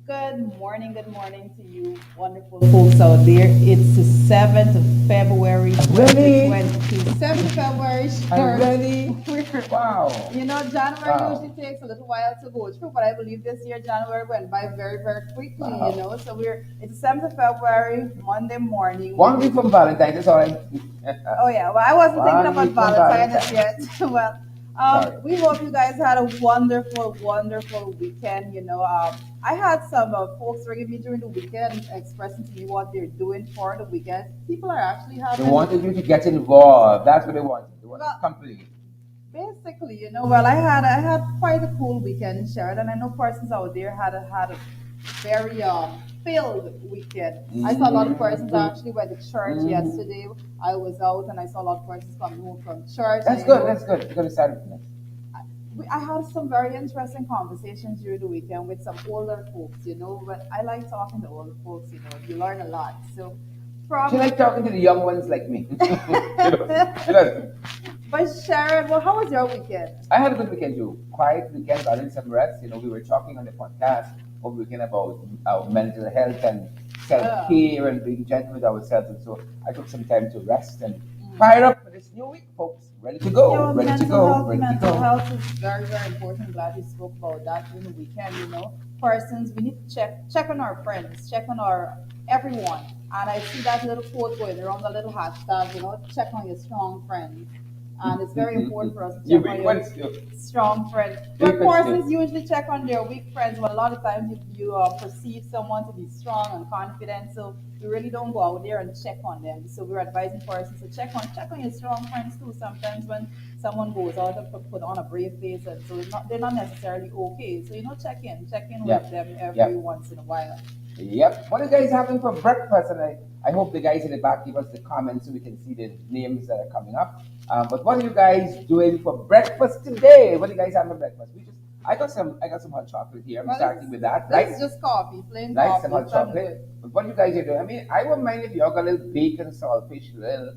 Good morning to you, wonderful folks out there. It's the 7th of February, Really? 2022. 7th of February, sure. Really? Wow. January usually Wow. takes a little while to go through, but I believe this year January went by very, very quickly, Wow. So it's the 7th of February, Monday morning. One week from Valentine's, that's all right. Oh yeah, well I wasn't thinking 1 about week from Valentine's Valentine's. yet. well, Sorry. we hope you guys had a wonderful, wonderful weekend. I had some folks ringing me during the weekend, expressing to me what they're doing for the weekend. People are actually They having, wanted you to get involved. That's what they wanted. They wanted well, company. basically, well, I had quite a cool weekend in Sheridan. I know persons out there had a very filled weekend. I saw a lot of persons Mm-hmm. actually went to church Mm-hmm. yesterday. I was out and I saw a lot of persons coming home from church. That's good. That's good. You're going to start with next. I had some very interesting conversations during the weekend with some older folks, but I like talking to older folks, you learn a lot. So She from like talking to the young ones like me. She does. but Sharon, well, how was your weekend? I had a good weekend too. Quiet weekend, got in some rest. We were talking on the podcast over the weekend about our mental health and self care and being gentle with ourselves. And so I took some time to rest and fire up for this new week, folks. Ready to go. Ready to go. Ready to Mental go. health is very, very important. Glad you spoke about that during the weekend. Persons, we need to check on our friends, check on our everyone. And I see that little quote going around, the little hashtag, check on your strong friends. And it's very important for us to You check on weak your ones too. strong friends. You But weak ones persons too. usually check on their weak friends, but a lot of times you perceive someone to be strong and confident, so we really don't go out there and check on them. So we're advising persons to check on your strong friends too. Sometimes when someone goes out and put on a brave face, and so they're not necessarily okay. So check in Yep. with them every Yep. once in a while. Yep. What are you guys having for breakfast? And I hope the guys in the back give us the comments so we can see the names that are coming up. But what are you guys doing for breakfast today? What are you guys having for breakfast? I got some hot chocolate here. I'm starting with that. This Right? is just coffee, plain Like coffee. some hot It's chocolate. But what you guys are doing? I mean, I wouldn't mind if you all got a little bacon, saltfish, little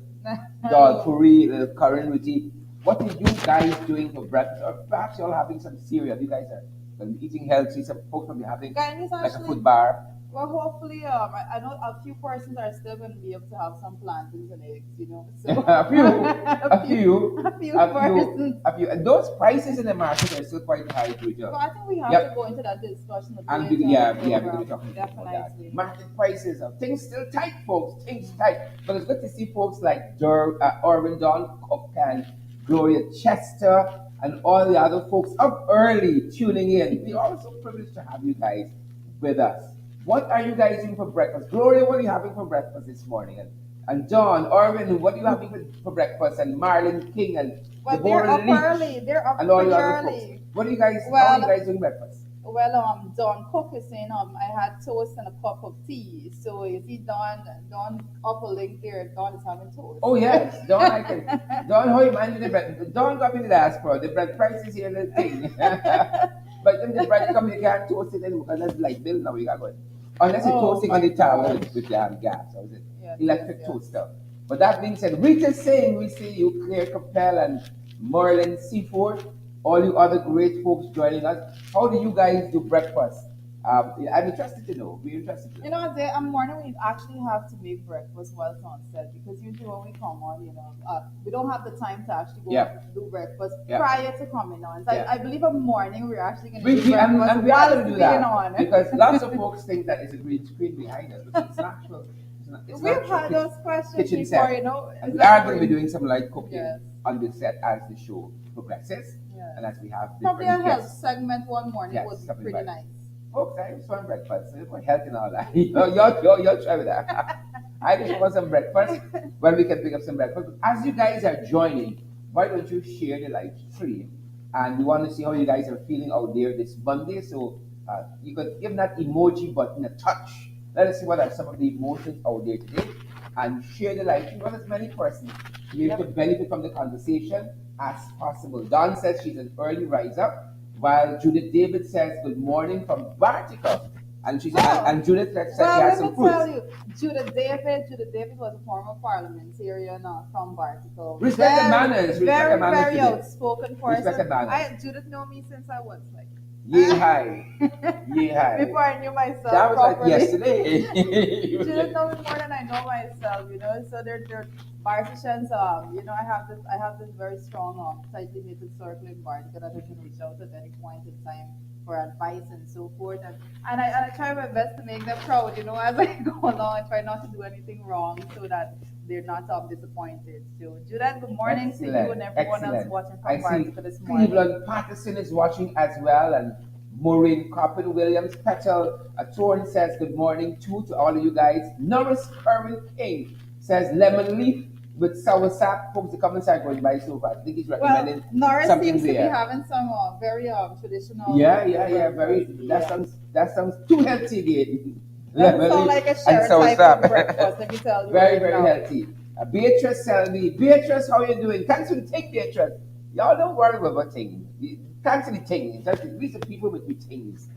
dal good. puri, little curry roti. What are you guys doing for breakfast? Or perhaps you're all having some cereal. You guys are eating healthy. Some folks will be having Guys, like a actually, food bar. well, hopefully, I know a few persons are still going to be able to have some plantains and eggs. So a few, a few, a few a few, persons. a few. And those prices in the market are still quite high, too. So I think we have Yep. to go into that discussion a And bit later yeah, in the yeah, we're going to be program. talking about that. Definitely. Market prices of things still tight, folks. Things tight. But it's good to see folks like Orvin Don Cook and Gloria Chester and all the other folks up early tuning in. We're also privileged to have you guys with us. What are you guys doing for breakfast? Gloria, what are you having for breakfast this morning? And John, Orvin, what are you having for breakfast? And Marlon King and But they're Deborah up Leach early. They're up and all pretty the other folks. early. What are you guys? How are you Well, guys doing breakfast? Don Cook is saying I had toast and a cup of tea. So you see, Don upper link there. Don is having toast. Oh yes, Don, I can. Don, how you manage the bread? Don got me the diaspora. The bread price is here, little thing. But then the bread come, you can't toast it anymore because that's like bill now. You got going. Unless you're toasting on the tower with gas or is it electric toaster. But that being said, Rita's saying we see you, Claire Capel and Merlin Seaford, all you other great folks joining us. How do you guys do breakfast? I'm interested to know. We're interested to know. I'm morning we actually have to make breakfast while it's on set because usually when we come on, we don't have the time to actually go do breakfast prior to coming on. So I believe a morning we're actually going to do breakfast and we are going to do that on. because lots of folks think that it's a green screen behind us, but it's natural. We've had those questions kitchen before, set. you know. And we are going to be doing some light cooking Yes. on the set as the show progresses, Yes. and as we have Probably a different health guests. segment one morning Yes, would be something pretty like nice. Folks, I just want breakfast. I want health and all that. Y'all try with that. I just want some breakfast. Well, we can pick up some breakfast. As you guys are joining, why don't you share the live stream? And we want to see how you guys are feeling out there this Monday. So you could give that emoji button a touch. Let us see what are some of the emotions out there today. And share the live stream with as many persons you could benefit from the conversation as possible. Dawn says she's an early riser. While Judith David says good morning from Bartica. And she said, and Judith says she has some fruits. Tell you, Judith David was a former parliamentarian from Bartica. Respect the manners. Very outspoken person. Respect the manners. Judith know me since I was like Yay high. Yay high. Before I knew myself That was like properly. yesterday. She doesn't know me more than I know myself, you know. So they're Bartisians, you know, I have this very strong, tightly knitted circle in Bartica that I can reach out at any point in time for advice and so forth. And I try my best to make them proud, you know, as I go along. I try not to do anything wrong so that they're not disappointed. So Judith, good morning to you and Excellent. everyone else Excellent. watching I from see Bartica this morning. Cleveland Patterson is watching as well, and Maureen Coppin Williams. Petal Thorne says good morning too to all of you guys. Norris Kerwin King says lemon leaf with sour sap. Folks, the comments are going by so fast. I think he's Well, recommending Norris something seems to be there. having some very traditional. Yeah. Very. Yeah. That sounds too healthy again. Doesn't Lemon sound leaf like a and Sharon sour type sap. of breakfast, let me tell you Very, right very now. healthy. Beatrice Selby. Beatrice, how you doing? Thanks for the take, Beatrice. Y'all don't worry about things. Thanks for the things. These are people with the things.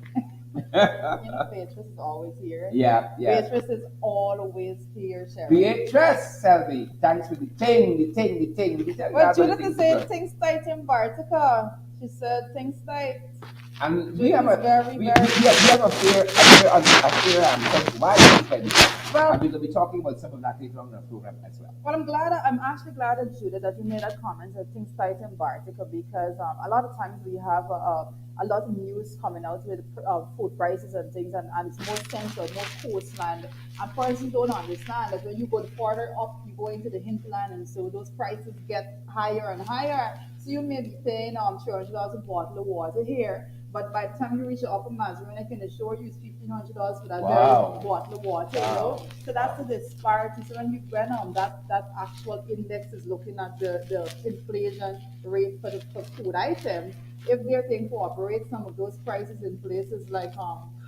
You know, Beatrice is always here. Yeah. Beatrice is always here, Sharon. Beatrice Selby. Thanks for the thing. Let me tell you Well, about the Judith is things saying as well. things tight in Bartica. She said things tight. And we Judith have is a very, we very. have a fair why we're Well, and we're gonna be talking about some of that later on in the program as well. Well, I'm actually glad that Judith that you made that comment that things tight in Bartica because a lot of times we have a lot of news coming out with food prices and things, and it's more central, more coastland. And persons don't understand that when you go further up, you go into the hinterland, and so those prices get higher and higher. So you may be paying $300 a bottle of water here, but by the time you reach the upper Mazarin, I can assure you it's $1,500 for that Wow. very bottle of water. You know, so that's the disparity. So when that actual index is looking at the inflation rate for food items, if they're to incorporate some of those prices in places like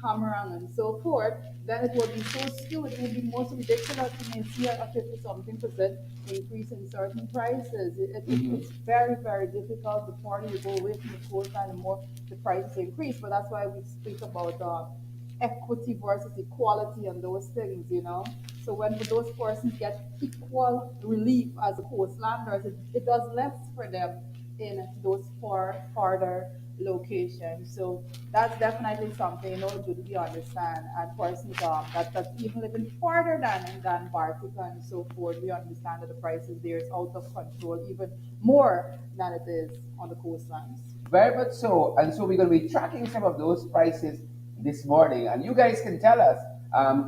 Cameron and so forth, then it will be so skewed. It will be most ridiculous. You may see a 50 something percent increase in certain prices. It's very, very difficult. The farther you go away from the coastline, the more the prices increase. But that's why we speak about equity versus equality and those things, you know. So when those persons get equal relief as coastlanders, it does less for them in those farther locations. So that's definitely something, you know, do we understand and persons that's even living farther than Bartica and so forth, we understand that the prices there is out of control even more than it is on the coastlines. Very much so. And so we're going to be tracking some of those prices this morning. And you guys can tell us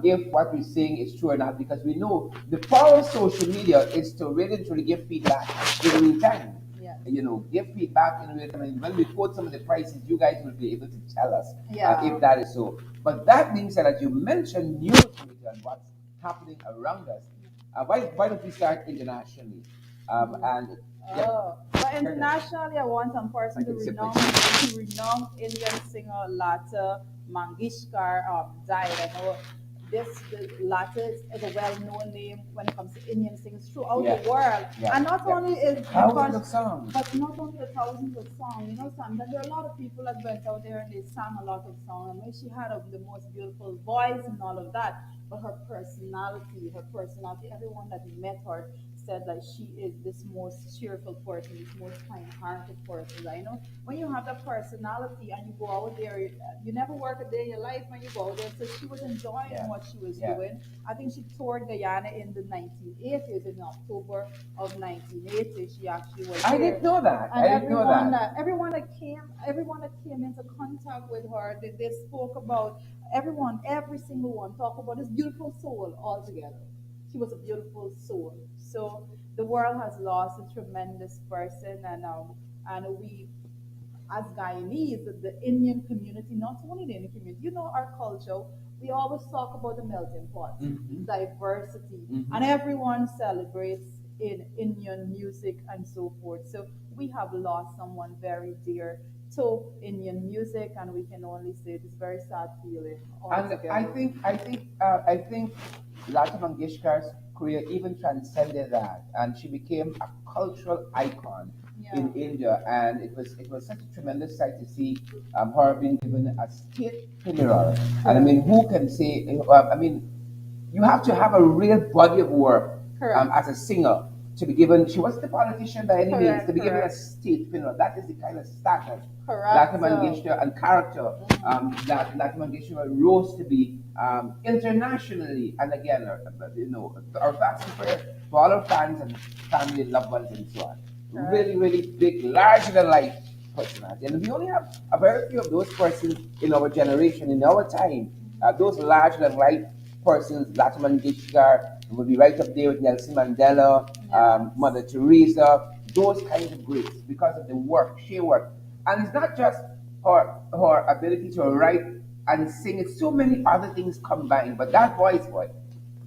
if what we're saying is true or not, because we know the power of social media is to really truly give feedback in real time. Yes. You know, give feedback in real time. And when we quote some of the prices, you guys will be able to tell us Yeah. if that is so. But that being said, as you mentioned news and what's happening around us, why don't we start internationally? And yeah. Oh, but internationally, I want some person I can sip my renowned Indian singer Lata Mangishkar died. I know this Lata is a well-known name when it comes to Indian singers throughout Yeah. the world. Yeah. And not Yeah. only is Thousands of songs. but not only the thousands of songs. You know, sometimes there are a lot of people that went out there and they sang a lot of songs. I mean, she had the most beautiful voice and all of that, but her personality, everyone that met her said that she is this most cheerful person, this most kind-hearted person. I know when you have that personality and you go out there, you never work a day in your life when you go out there. So she was enjoying Yeah. what she was Yeah. doing. I think she toured Guyana in the 1980s, in October of 1980. She actually was I there. didn't know that. And I didn't know that. everyone that came into contact with her, they spoke about every single one talk about this beautiful soul altogether. She was a beautiful soul. So the world has lost a tremendous person, and we as Guyanese, the Indian community, not only the Indian community, you know, our culture, we always talk about the melting pot, diversity, and everyone celebrates in Indian music and so forth. So we have lost someone very dear to Indian music, and we can only say it is very sad feeling And altogether. I think Lata Mangeshkar's career even transcended that, and she became a cultural icon in Yeah. India. And it was such a tremendous sight to see her being given a state funeral. And I mean, who can say? I mean, you have to have a real body of work Correct. as a singer to be given. She wasn't a politician by any means. To Correct, be given a correct, state funeral, that is the kind of status correct. Latin Mangeshta and character that Latin Mangeshta rose to be internationally. And again, our thoughts and prayers for all our fans and family and loved ones and so on. Correct. Really, really big, larger than life personality. And we only have a very few of those persons in our generation, in our time. Those larger than life persons, Latin Mangeshkar will be right up there with Nelson Mandela, Yes. Mother Teresa, those kinds of greats because of the work, sheer work. And it's not just her ability to write and sing, it's so many other things combined. But that voice, boy,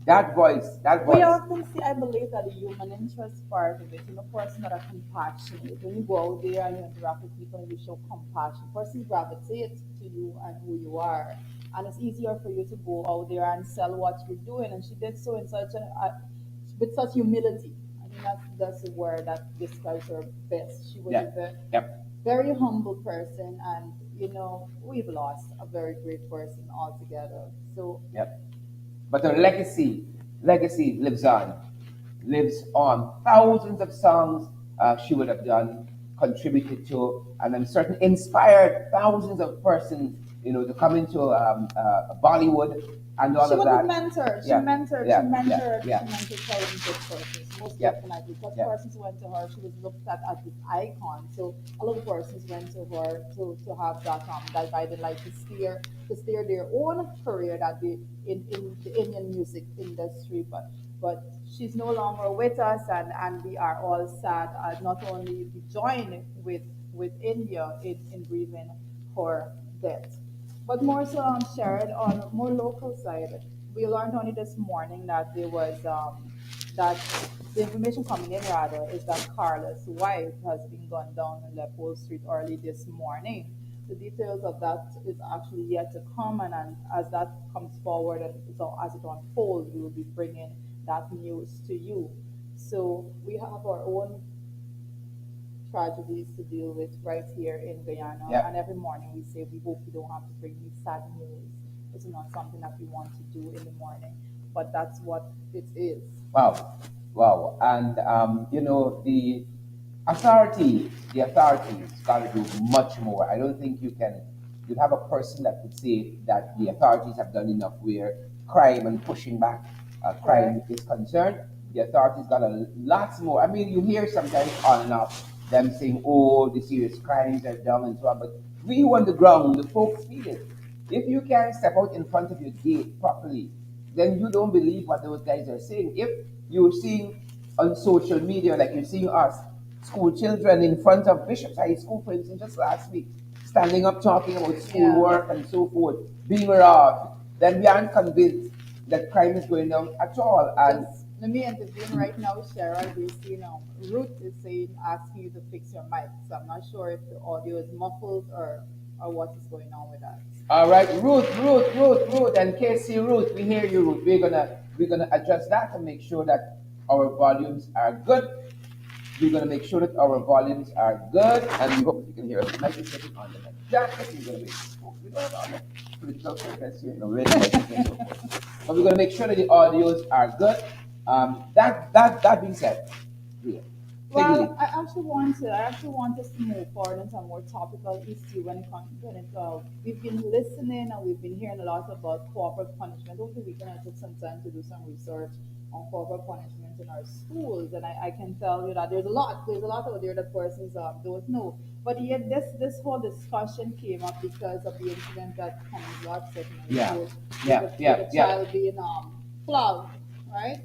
that We voice. often see, I believe, that the human interest part of it, person that are compassionate. When you go out there and you interact with people and you show compassion, persons gravitate to you and who you are. And it's easier for you to go out there and sell what you're doing. And she did so in with such humility. I think that's the word that describes her best. She was Yeah, a very, yep, very humble person, and we've lost a very great person altogether. So yep. But her legacy lives on. Thousands of songs she would have done, contributed to, and I'm certain inspired thousands of persons, to come into Bollywood and all she of was a that. mentor. She Yeah, mentored, she yeah, yeah, mentored, yeah, she mentored talented persons, most yeah, definitely. Because yeah. persons went to her, she was looked at as this icon. So a lot of persons went to her to have that guided light to steer their own career that they in the Indian music industry. But she's no longer with us, and we are all sad. Not only we join with India in grieving her death. But more so, shared on more local side, we learned only this morning that there was that the information coming in rather is that Carla's wife has been gunned down in Leopold Street early this morning. The details of that is actually yet to come, and as that comes forward and so as it unfolds, we will be bringing that news to you. So we have our own tragedies to deal with right here in Guyana. Yeah. And every morning we say we hope we don't have to bring you sad news. It's not something that we want to do in the morning, but that's what it is. Wow, wow, and the authorities got to do much more. I don't think you'd have a person that would say that the authorities have done enough where crime and pushing back crime Correct. is concerned. The authorities got a lots more. I mean, you hear sometimes on and off them saying, "Oh, the serious crimes are done and so on," but we on the ground, the folks feel it. If you can't step out in front of your gate properly, then you don't believe what those guys are saying. If you're seeing on social media, like you're seeing us, school children in front of Bishop's High School, for instance, just last week, standing up talking about Yeah. schoolwork and so forth, being robbed, then we aren't convinced that crime is going down at all. And Just let me intervene right now, Cheryl. You see now, Ruth is saying, asking you to fix your mic. So I'm not sure if the audio is muffled or what is going on with that. all right, Ruth, and Casey, Ruth, we hear you, Ruth. We're gonna address that and make sure that our volumes are good. We're gonna make sure that our volumes are good, and we hope you can hear us. Might be sitting on the neck jacket. We're gonna make we don't have all the political circus here, really, and so forth. But we're gonna make sure that the audios are good. That being said, Ria, take the lead. Well, I actually want us to move forward into a more topical issue when it comes when it we've been listening and we've been hearing a lot about corporal punishment. Over the weekend, I took some time to do some research on corporal punishment in our schools, and I can tell you that there's a lot out there that persons don't know. But yet, this whole discussion came up because of the incident that Cummins Lodge set in our Yeah, school yeah, with yeah, a yeah. child being flogged, right?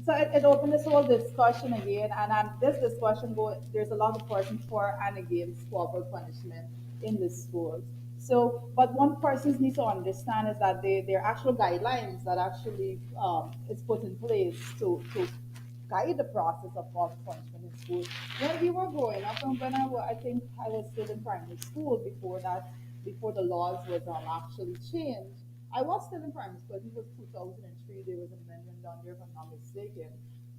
So it opened this whole discussion again, and this discussion there's a lot of persons for and against corporal punishment in the schools. So, but one person needs to understand is that there are actual guidelines that actually is put in place to guide the process of corporal punishment in school. When we were growing up, and I think I was still in primary school before that, before the laws was actually changed. I was still in primary school. I think it was 2003. There was an amendment down there, if I'm not mistaken.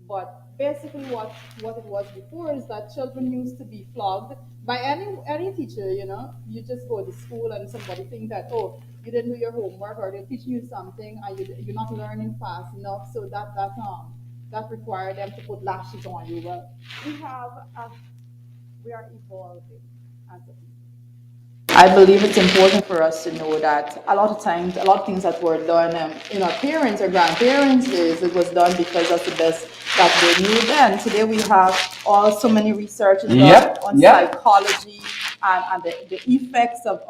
But basically, what it was before is that children used to be flogged by any teacher. You just go to school and somebody think that, oh, you didn't do your homework or they're teaching you something and you're not learning fast enough, so that that require them to put lashes on you. Well, we have, we are evolving as a people. I believe it's important for us to know that a lot of times, a lot of things that were done in our parents or grandparents is it was done because that's the best that they knew then. Today we have so many researches done Yep, on yep. psychology and the effects of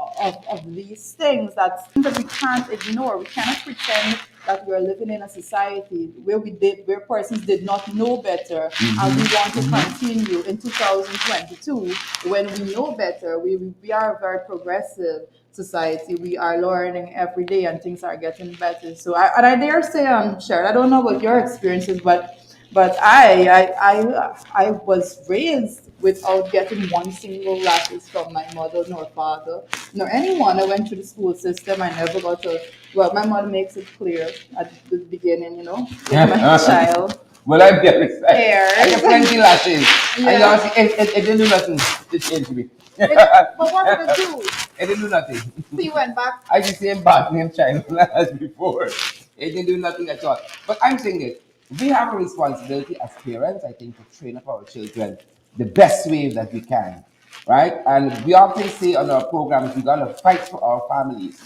these things that we can't ignore. We cannot pretend that we are living in a society where persons did not know better and we want to continue in 2022 when we know better. We are a very progressive society. We are learning every day and things are getting better. So I dare say, Sharon, I don't know what your experiences, but I was raised without getting one single lashes from my mother nor father nor anyone. I went through the school system. I never got a, well, my mother makes it clear at the beginning, with my child. Well, I'm very excited. I got Hairs. plenty lashes. I Yeah. lost it didn't do nothing to change me. But what did it do? It didn't do nothing. So you went back. I just same bad name child as before. It didn't do nothing at all. But I'm saying this. We have a responsibility as parents, I think, to train up our children the best way that we can. Right? And we often say on our programs, we gotta fight for our families.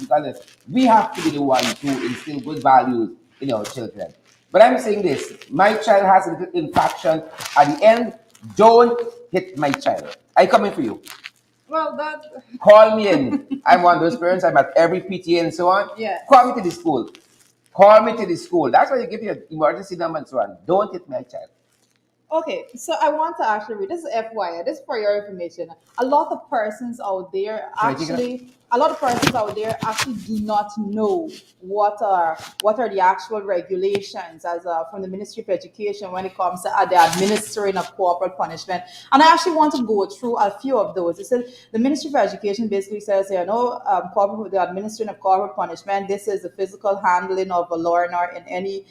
We have to be the ones who instill good values in our children. But I'm saying this, my child has a little infraction. At the end, don't hit my child. I coming for you. Well, that. Call me in. I'm one of those parents. I'm at every PTA and so on. Yes. Call me to the school. Call me to the school. That's why you give your emergency number and so on. Don't hit my child. Okay, so I want to actually read this is FYI, this is for your information. A lot of persons out there Should I take it up? actually a lot of persons out there actually do not know what are the actual regulations as from the Ministry of Education when it comes to the administering of corporal punishment. And I actually want to go through a few of those. It says the Ministry of Education basically says, the administering of corporal punishment. This is the physical handling of a learner in any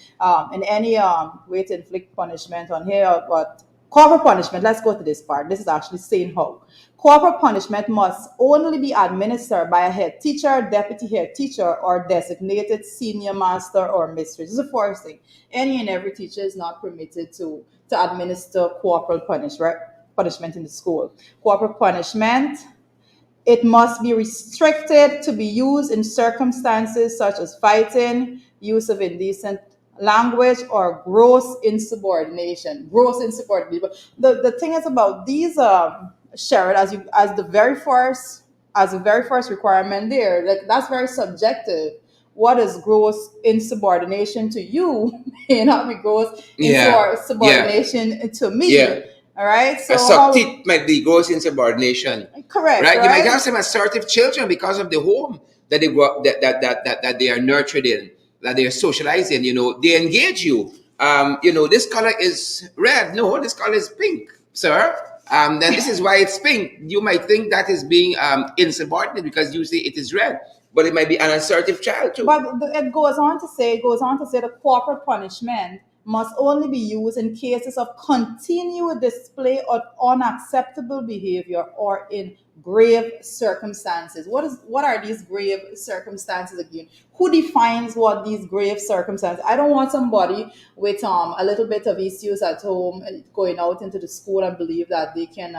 way to inflict punishment on here, but corporal punishment, let's go to this part. This is actually saying how. Corporal punishment must only be administered by a head teacher, deputy head teacher, or designated senior master or mistress. This is the first thing. Any and every teacher is not permitted to administer corporal punishment in the school. Corporal punishment, it must be restricted to be used in circumstances such as fighting, use of indecent language, or gross insubordination. Gross insubordination. But the thing is about these, Sharon, as the very first requirement there, like that's very subjective. What is gross insubordination to you may not be gross Yeah, yeah, insubordination to me. yeah. All right. A So subtit might be gross insubordination, correct, right? You might have right? some assertive children because of the home that they grow, that they are nurtured in, that they are socialized in. They engage you. This color is red. No, this color is pink, sir. Then this is why it's pink. You might think that is being insubordinate because you say it is red, but it might be an assertive child too. But it goes on to say the corporal punishment must only be used in cases of continued display of unacceptable behavior or in grave circumstances. What are these grave circumstances again? Who defines what these grave circumstances? I don't want somebody with a little bit of issues at home going out into the school and believe that they can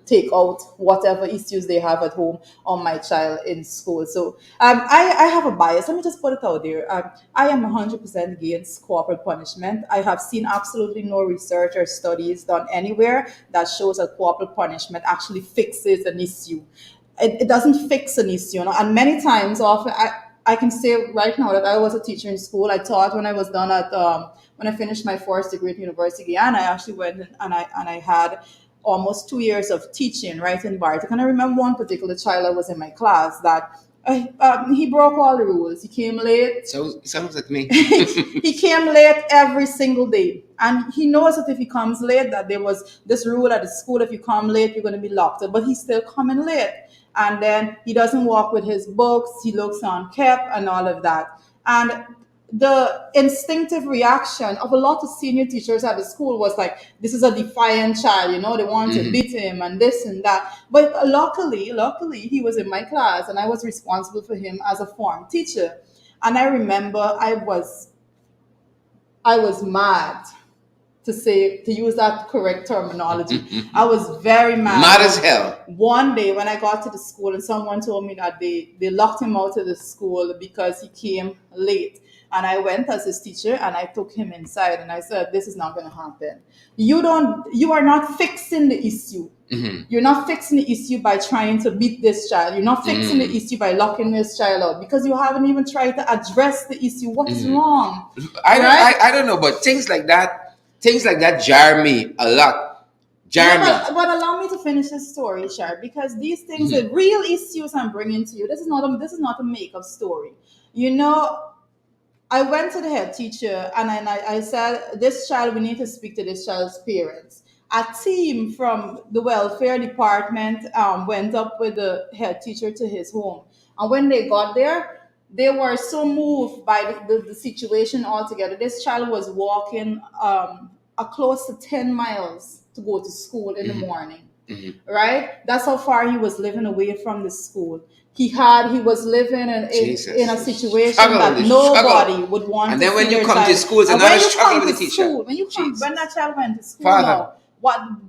take out whatever issues they have at home on my child in school. So I have a bias. Let me just put it out there. I am 100% against corporal punishment. I have seen absolutely no research or studies done anywhere that shows that corporal punishment actually fixes an issue. It doesn't fix an issue, and many times, often I can say right now that I was a teacher in school. I taught when I was done at when I finished my first degree at university, and I actually went and I had almost 2 years of teaching right in Bartek. And I remember one particular child that was in my class that he broke all the rules. He came late. So sounds like me. He came late every single day. And he knows that if he comes late, that there was this rule at the school, if you come late, you're going to be locked up. But he's still coming late. And then he doesn't walk with his books. He looks unkept and all of that. And the instinctive reaction of a lot of senior teachers at the school was like, this is a defiant child, they want to beat him and this and that. But luckily, he was in my class and I was responsible for him as a form teacher. And I remember I was mad. to use that correct terminology. I was very mad. Mad as hell. One day when I got to the school and someone told me that they locked him out of the school because he came late. And I went as his teacher and I took him inside and I said, this is not going to happen. You are not fixing the issue. You're not fixing the issue by trying to beat this child. You're not fixing the issue by locking this child out because you haven't even tried to address the issue. What is wrong? I don't know, but things like that jar me a lot. Jar me. But allow me to finish this story, Shar, because these things, the real issues I'm bringing to you, this is not a make-up story. You know, I went to the head teacher and I said, this child, we need to speak to this child's parents. A team from the welfare department went up with the head teacher to his home. And when they got there, they were so moved by the situation altogether. This child was walking close to 10 miles to go to school in the morning. Right? That's how far he was living away from the school. He was living in a situation that nobody would want. And then when you come to school, it's another struggle with the teacher. When that child went to school, now,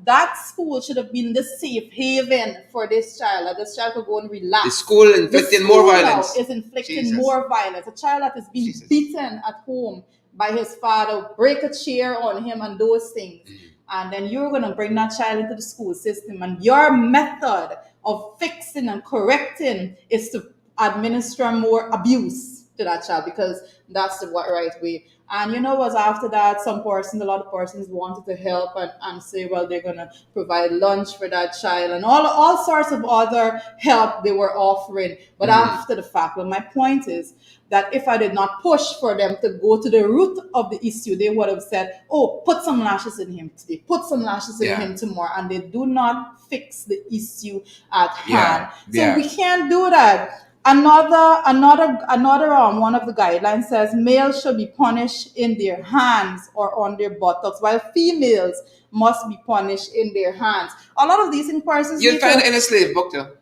that school should have been the safe haven for this child. That this child could go and relax. The school inflicting more violence. Is inflicting more violence. A child that is being beaten at home by his father, break a chair on him, and those things. And then you're going to bring that child into the school system, and your method of fixing and correcting is to administer more abuse to that child because that's the right way. And you know what? After that, a lot of persons wanted to help and say, well, they're going to provide lunch for that child and all sorts of other help they were offering. But after the fact, well, my point is that if I did not push for them to go to the root of the issue, they would have said, oh, put some lashes in him today, put some lashes in him tomorrow. And they do not fix the issue at hand. So we can't do that. Another one of the guidelines says males should be punished in their hands or on their buttocks, while females must be punished in their hands. A lot of these persons you'll find it in a slave book, though.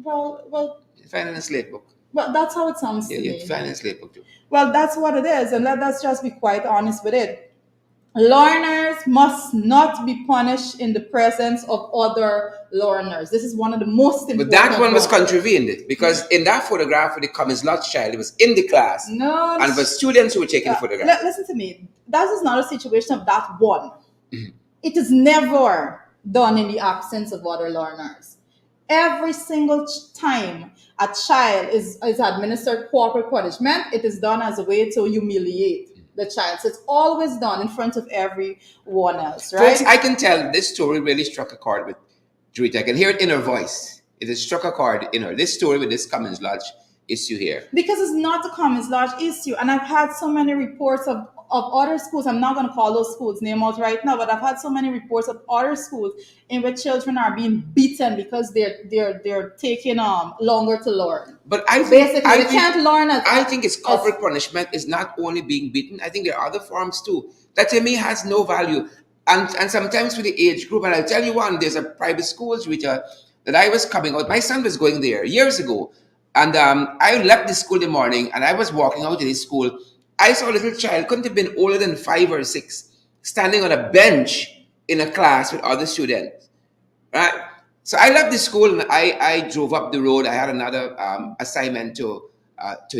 Well, you find it in a slave book. Well, that's how it sounds to me. You find it in a slave book, too. Well, that's what it is, and let's just be quite honest with it. Learners must not be punished in the presence of other learners. This is one of the most important. But that one was contravened because in that photograph with the Cummins Lodge child, it was in the class. No. And it was students who were taking the photograph. Listen to me. That is not a situation of that one. It is never done in the absence of other learners. Every single time a child is administered corporal punishment, it is done as a way to humiliate the child. So it's always done in front of everyone else, right? Folks, I can tell this story really struck a chord with Juita. I can hear it in her voice. It has struck a chord in her. This story with this Cummins Lodge issue here. Because it's not a Cummins Lodge issue. And I've had so many reports of other schools. I'm not going to call those schools' names out right now, but I've had so many reports of other schools in which children are being beaten because they're taking longer to learn. But I think they can't learn. I think it's corporal punishment is not only being beaten. I think there are other forms too that to me has no value. And sometimes with the age group, and I'll tell you one, there's a private school, Rita, that I was coming out. My son was going there years ago. And I left the school in the morning and I was walking out to this school. I saw a little child, couldn't have been older than 5 or 6, standing on a bench in a class with other students. Right? So I left the school and I drove up the road. I had another assignment to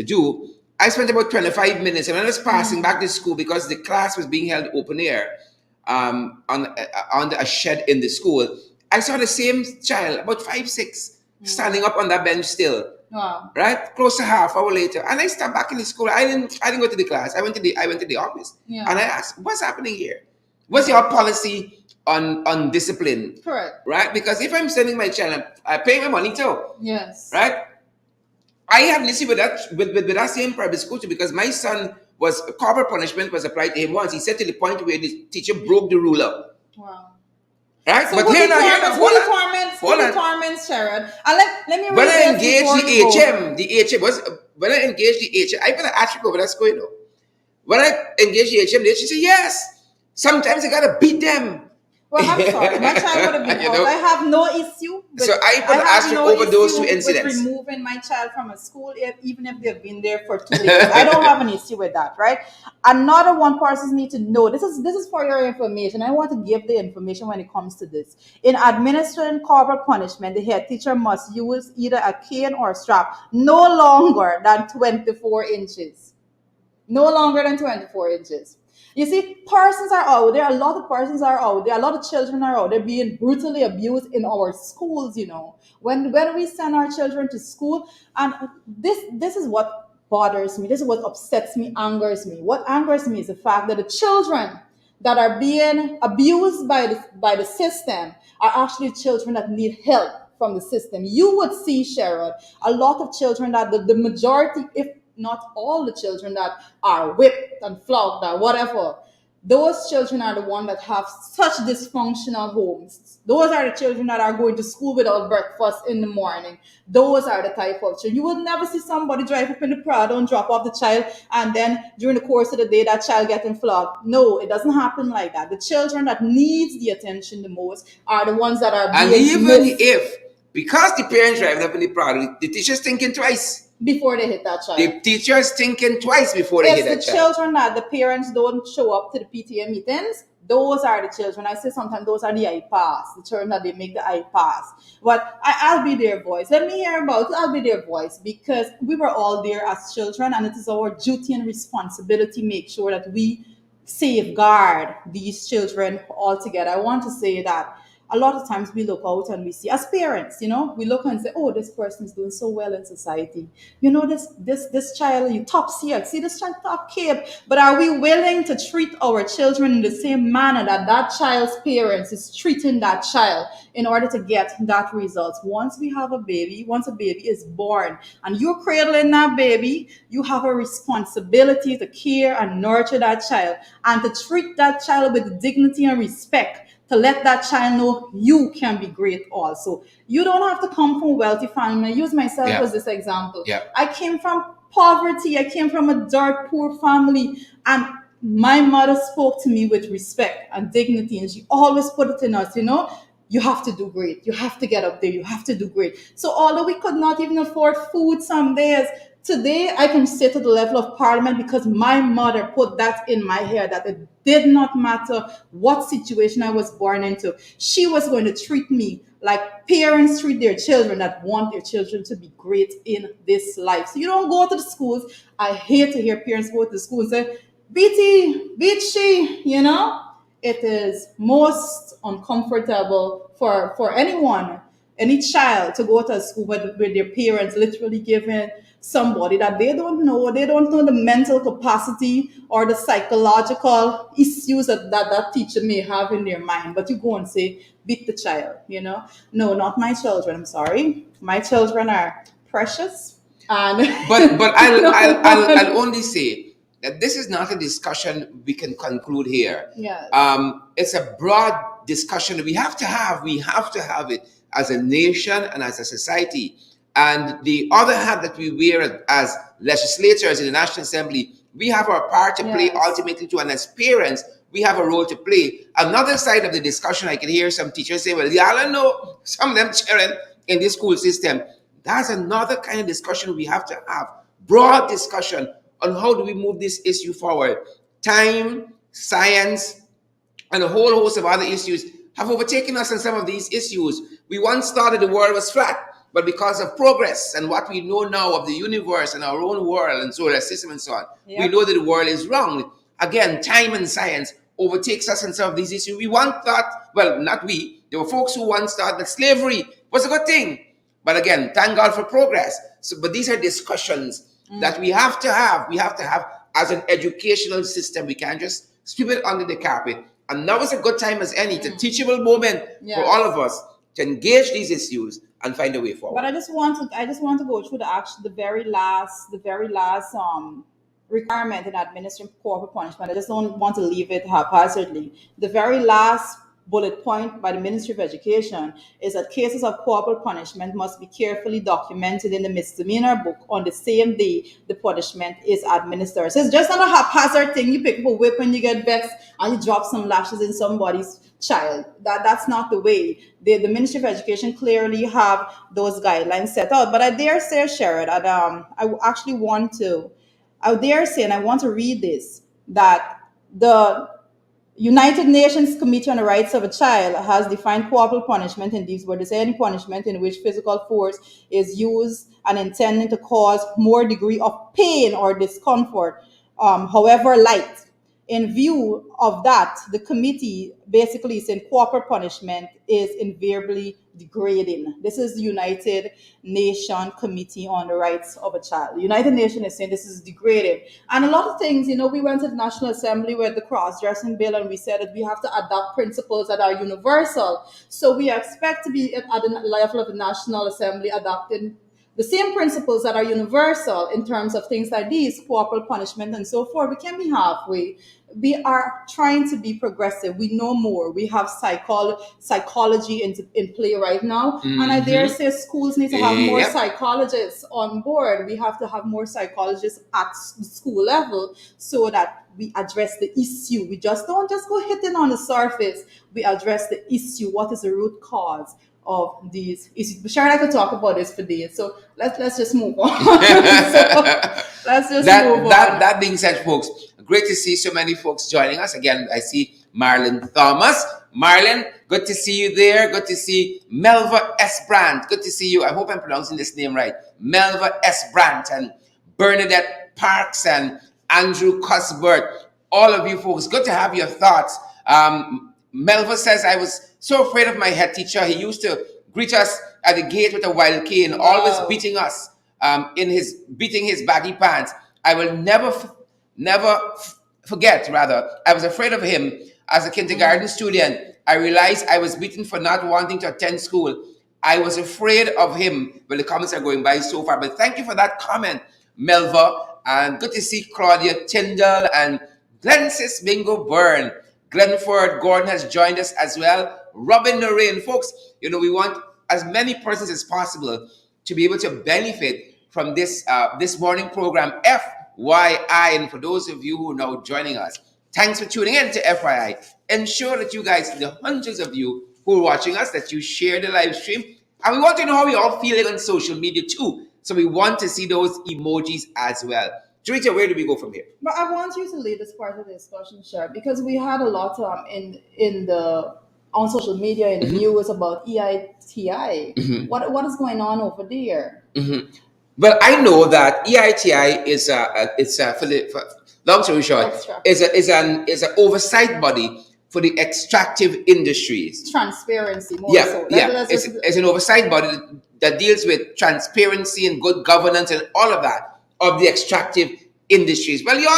do. I spent about 25 minutes and when I was passing back to school because the class was being held open air on a shed in the school, I saw the same child, about 5, 6, standing up on that bench still. Wow. Right? Close to half hour later. And I stepped back in the school. I didn't go to the class. I went to the office. Yeah. And I asked, what's happening here? What's your policy on discipline? Correct. Right? Because if I'm sending my child, I pay my money too. Yes. Right? I have an issue with that same private school too, because my son corporal punishment was applied to him once. He said to the point where the teacher broke the ruler. Wow. Right? So but who here now, determines, Sherrod? And let me when I engaged when I engaged the HM, I put an asterisk over that school, you know. When I engaged the HM said, yes, sometimes you gotta beat them. Well, I'm sorry. My child would have been You out. I know. have no issue So with I I put an have asterisk no over those two issue with incidents. removing my child from a school even if they've been there for 2 days. I don't have an issue with that, right? Another one persons need to know. This is for your information. I want to give the information when it comes to this. In administering corporal punishment, the head teacher must use either a cane or a strap no longer than 24 inches, no longer than 24 inches. You see, persons are out there. A lot of persons are out there. A lot of children are out there being brutally abused in our schools. When we send our children to school, and this is what bothers me. This is what upsets me, angers me. What angers me is the fact that the children that are being abused by the system are actually children that need help from the system. You would see, Cheryl, a lot of children that the majority, if not all the children that are whipped and flogged or whatever, those children are the ones that have such dysfunctional homes. Those are the children that are going to school without breakfast in the morning. Those are the type of children. You will never see somebody drive up in the Prado and drop off the child, and then during the course of the day, that child getting flogged. No, it doesn't happen like that. The children that needs the attention the most are the ones that are And being even missed if, because the parents driving up in the product, the teacher's thinking twice. before they hit that child. The teacher's thinking twice before they hit It's that the child. children that the parents don't show up to the PTA meetings. Those are the children. I say sometimes those are the I-pass, the children that they make the I-pass. But I'll be their voice. Let me hear about it. I'll be their voice because we were all there as children, and it is our duty and responsibility to make sure that we safeguard these children altogether. I want to say that a lot of times we look out and we see, as parents, we look and say, oh, this person is doing so well in society. This child, you top CX, see this child top cape. But are we willing to treat our children in the same manner that that child's parents is treating that child in order to get that result? Once a baby is born and you're cradling that baby, you have a responsibility to care and nurture that child and to treat that child with dignity and respect, to let that child know you can be great also. You don't have to come from a wealthy family. I use myself Yeah. as this example. Yeah. I came from poverty. I came from a dirt poor family. And my mother spoke to me with respect and dignity. And she always put it in us, you have to do great. You have to get up there. You have to do great. So although we could not even afford food some days, today I can sit at the level of parliament because my mother put that in my head that it did not matter what situation I was born into. She was going to treat me like parents treat their children that want their children to be great in this life. So you don't go to the schools. I hate to hear parents go to the school and say, BT, Beachy, it is most uncomfortable for anyone, any child, to go to a school with their parents literally giving somebody that they don't know the mental capacity or the psychological issues that teacher may have in their mind. But you go and say, beat the child. No, not my children. I'm sorry. My children are precious. And But no I'll one, only say that this is not a discussion we can conclude here. yes. It's a broad discussion we have to have. We have to have it as a nation and as a society. And the other hat that we wear as legislators in the National Assembly, we have our part to play Yes. ultimately too. And as parents, we have a role to play. Another side of the discussion, I can hear some teachers say, well, y'all know some of them children in this school system. That's another kind of discussion we have to have. Broad discussion on how do we move this issue forward. Time, science, and a whole host of other issues have overtaken us in some of these issues. We once thought that the world was flat, but because of progress and what we know now of the universe and our own world and solar system and so on, we Yep. know that the world is round. Again, time and science overtakes us in some of these issues. We once thought, well, not we, there were folks who once thought that slavery was a good thing. But again, thank God for progress. So, but these are discussions that we have to have. We have to have as an educational system. We can't just sweep it under the carpet. And now is a good time as any. It's a teachable moment for all Yes. of us to engage these issues and find a way But forward. I just want to go through the very last requirement in administering corporal punishment. I just don't want to leave it haphazardly. The very last bullet point by the Ministry of Education is that cases of corporal punishment must be carefully documented in the misdemeanor book on the same day the punishment is administered. So it's just not a haphazard thing. You pick up a whip and you get vexed and you drop some lashes in somebody's child. That's not the way. The Ministry of Education clearly have those guidelines set out. But I dare say, Sherrod, and I actually want to, I dare say, and I want to read this, that the United Nations Committee on the Rights of a Child has defined corporal punishment in these words: any punishment in which physical force is used and intended to cause more degree of pain or discomfort, however light. In view of that, the committee basically saying corporal punishment is invariably degrading. This is the United Nations Committee on the Rights of a Child. The United Nations is saying this is degrading. And a lot of things, we went to the National Assembly with the cross-dressing bill and we said that we have to adopt principles that are universal. So we expect to be at the level of the National Assembly adopting the same principles that are universal in terms of things like these, corporal punishment and so forth. We can be halfway. We are trying to be progressive. We know more. We have psychology in play right now. Mm-hmm. And I dare say schools need to have more psychologists on board. We have to have more psychologists at school level so that we address the issue. We just don't just go hitting on the surface. We address the issue. What is the root cause of these issues? Sharon, I could talk about this for days, so let's just move on. Let's just move on. That being said, folks, great to see so many folks joining us. Again, I see Marlon Thomas. Marlon, good to see you there. Good to see Melva S. Brandt. Good to see you. I hope I'm pronouncing this name right. Melva S. Brandt and Bernadette Parks and Andrew Cuthbert. All of you folks, good to have your thoughts. Melva says, I was so afraid of my head teacher. He used to greet us at the gate with a wild cane, always beating us, beating his baggy pants. I will never forget, rather. I was afraid of him as a kindergarten student. I realized I was beaten for not wanting to attend school. I was afraid of him. Well, the comments are going by so far, but thank you for that comment, Melva. And good to see Claudia Tyndall and Glensis Bingo Byrne. Glenford Gordon has joined us as well. Robin Noreen. Folks, we want as many persons as possible to be able to benefit from this morning program, FYI. And for those of you who are now joining us, thanks for tuning in to FYI. Ensure that you guys, the hundreds of you who are watching us, that you share the live stream. And we want to know how you're all feeling on social media too. So we want to see those emojis as well. Rita, where do we go from here? But I want you to lead this part of the discussion, Sher, because we had a lot on social media in the news about EITI. Mm-hmm. What is going on over there? Mm-hmm. Well, I know that EITI is for long story short, is an oversight body for the extractive industries. Transparency, more so. It's an oversight body that deals with transparency and good governance and all of that of the extractive industries. Well, you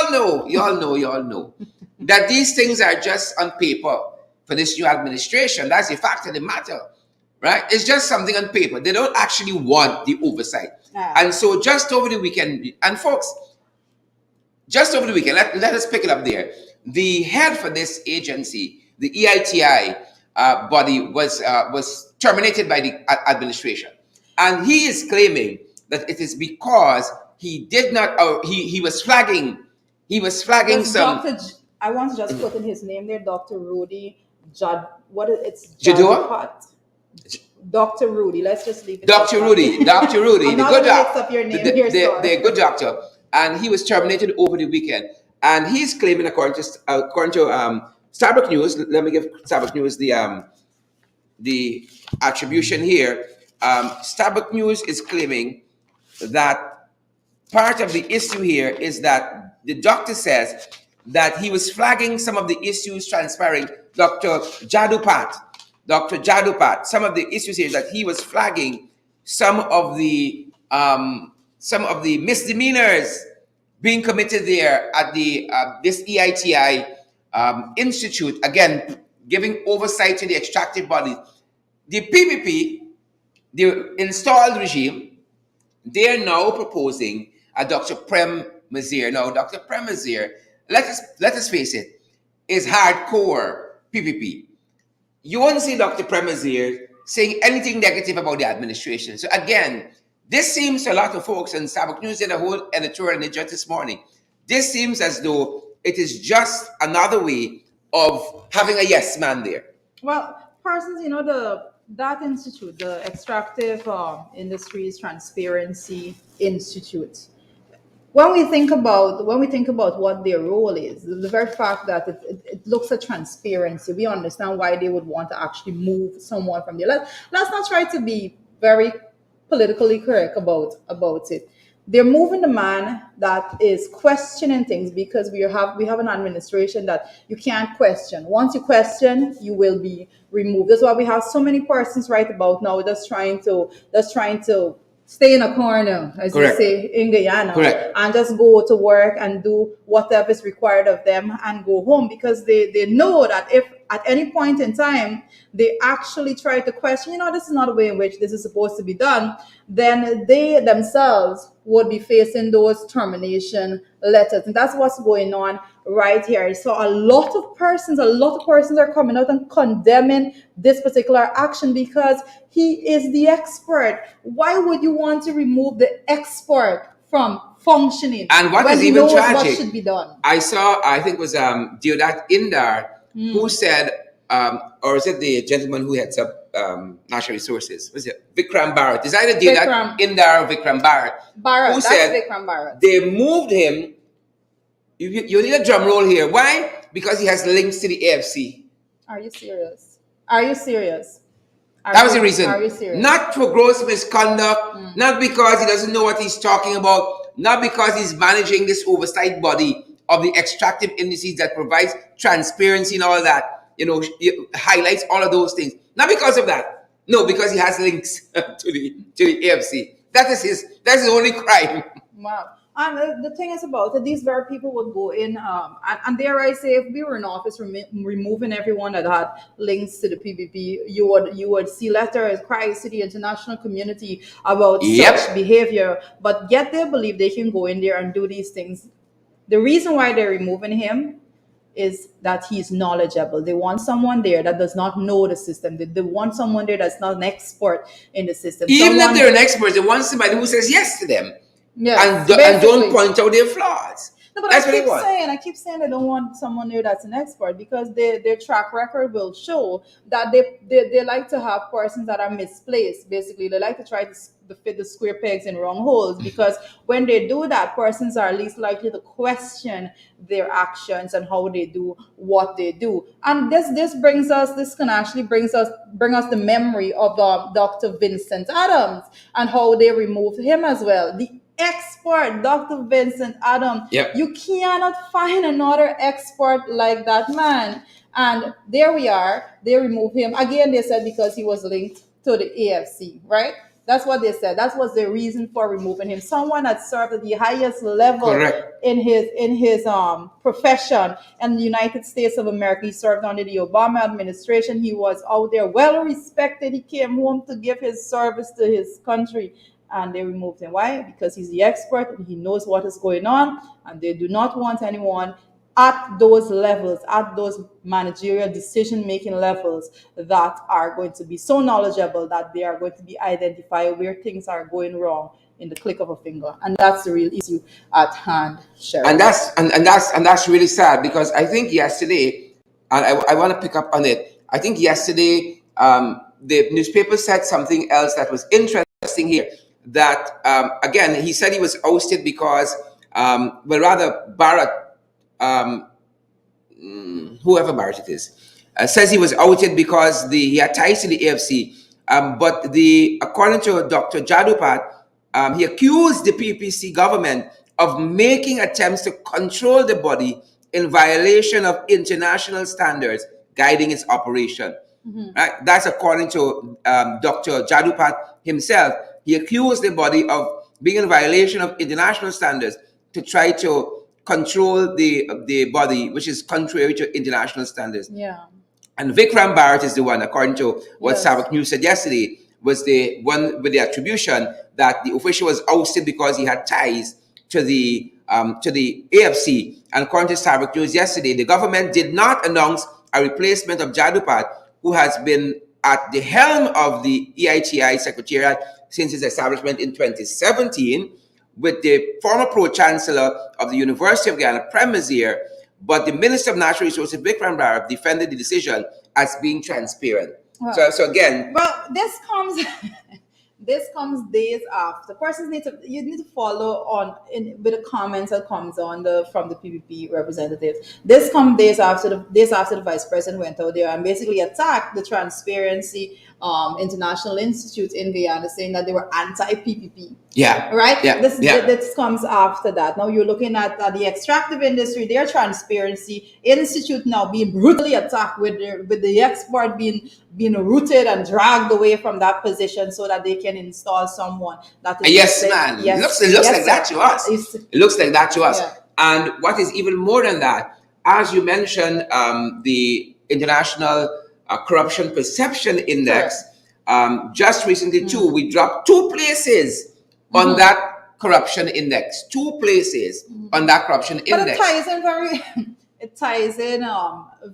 all know that these things are just on paper for this new administration. That's the fact of the matter, right? It's just something on paper. They don't actually want the oversight. And so just over the weekend, and folks, just over the weekend, let us pick it up there. The head for this agency, the EITI body, was terminated by the administration. And he is claiming that it is because he did not, he was flagging some. I want to just put in his name there, Dr. Rudy Jadua? Dr. Rudy, let's just leave it. Dr. Rudy, I'm the good doctor. Up your name here, the good doctor. And he was terminated over the weekend. And he's claiming, according to Starbuck News, let me give Starbuck News the attribution here. Starbuck News is claiming that part of the issue here is that the doctor says that he was flagging some of the issues transpiring. Dr. Jadupat, some of the issues here that he was flagging some of the misdemeanors being committed there at the this EITI institute. Again, giving oversight to the extractive bodies. The PPP, the installed regime, they're now proposing Dr. Prem Mazir. Now, Dr. Prem Mazir, let us face it, is hardcore PPP. you won't see Dr. Premise here saying anything negative about the administration. So again, this seems to a lot of folks, and Sabbath News did a whole editorial in it just this morning. This seems as though it is just another way of having a yes man there. Well, Parsons, that institute, the Extractive Industries Transparency Institute. When we think about what their role is, the very fact that it looks at transparency, we understand why they would want to actually move someone from there. Let's not try to be very politically correct about it. They're moving the man that is questioning things, because we have an administration that you can't question. Once you question, you will be removed. That's why we have so many persons right about now just trying to stay in a corner, as you Correct. say in Guyana, Correct. and just go to work and do whatever is required of them and go home, because they know that if at any point in time they actually try to question, this is not the way in which this is supposed to be done, then they themselves would be facing those termination letters. And that's what's going on right here. So a lot of persons are coming out and condemning this particular action, because he is the expert. Why would you want to remove the expert from functioning? And what when is he even knows what tragic, should be done? I think it was Deodat Indar who said, or is it the gentleman who heads up Natural Resources? Was it Vikram Bharat? Is either Deodat Vikram. Indar or Vikram Bharat? Bharat, Who that's said Vikram Bharat. they moved him. You need a drum roll here. Why? Because he has links to the AFC. Are you serious? Are you serious? That was the reason. Are you serious? Not for gross misconduct, not because he doesn't know what he's talking about, not because he's managing this oversight body of the extractive indices that provides transparency and all that, highlights all of those things. Not because of that. No, because he has links to the AFC. That's his only crime. Wow. And the thing is about it, these very people would go in, and dare I say, if we were in office removing everyone that had links to the PPP, you would see letters, cries to the international community about such behavior. But yet they believe they can go in there and do these things. The reason why they're removing him is that he's knowledgeable. They want someone there that does not know the system. They want someone there that's not an expert in the system. Even if they're an expert, they want somebody who says yes to them. Yes, and don't point out their flaws. No, but That's I what they want. I keep saying they don't want someone there that's an expert, because their track record will show that they like to have persons that are misplaced. Basically, they like to try to fit the square pegs in wrong holes, because when they do that, persons are least likely to question their actions and how they do what they do. And this can actually bring us the memory of Dr. Vincent Adams and how they removed him as well. The expert, Dr. Vincent Adams. Yep. You cannot find another expert like that man. And there we are. They remove him. Again, they said because he was linked to the AFC, right? That's what they said. That was the reason for removing him. Someone that served at the highest level Correct. in his profession in the United States of America. He served under the Obama administration. He was out there, well respected. He came home to give his service to his country, and they removed him. Why? Because he's the expert and he knows what is going on, and they do not want anyone at those levels, at those managerial decision-making levels, that are going to be so knowledgeable that they are going to be identified where things are going wrong in the click of a finger. And that's the real issue at hand, Sheriff. And that's really sad, because I think yesterday, and I want to pick up on it. I think yesterday the newspaper said something else that was interesting here. That again, he said he was ousted because, Barrett, whoever Barrett it is, says he was outed because he had ties to the AFC. But according to Dr. Jadupat, he accused the PPC government of making attempts to control the body in violation of international standards guiding its operation. Right? That's according to Dr. Jadupat himself. He accused the body of being in violation of international standards to try to control the body, which is contrary to international standards. Yeah. And Vikram Bharat is the one, according to what Yes. Sabbath News said yesterday, was the one with the attribution that the official was ousted because he had ties to the AFC. And according to Sabbath News yesterday, the government did not announce a replacement of Jadupat who has been at the helm of the EITI Secretariat since its establishment in 2017, with the former Pro-Chancellor of the University of Guyana, Prem Nazir, but the Minister of Natural Resources, Vikram Bharat, defended the decision as being transparent. Well, so again, well, this comes this comes days after. Persons you need to follow on with the comments that comes on the from the PPP representatives. This comes days after the vice president went out there and basically attacked the Transparency International Institute in Guyana, saying that they were anti-PPP. Yeah. Right. Yeah. This comes after that. Now you're looking at the extractive industry, their Transparency Institute now being brutally attacked with the export being rooted and dragged away from that position so that they can install someone that is yes, man. Yes, it looks like that to us. It looks like that to us. Yeah. And what is even more than that, as you mentioned, the International Corruption Perception Index, just recently too, we dropped 2 places on that corruption index. 2 places on that corruption index. But it ties in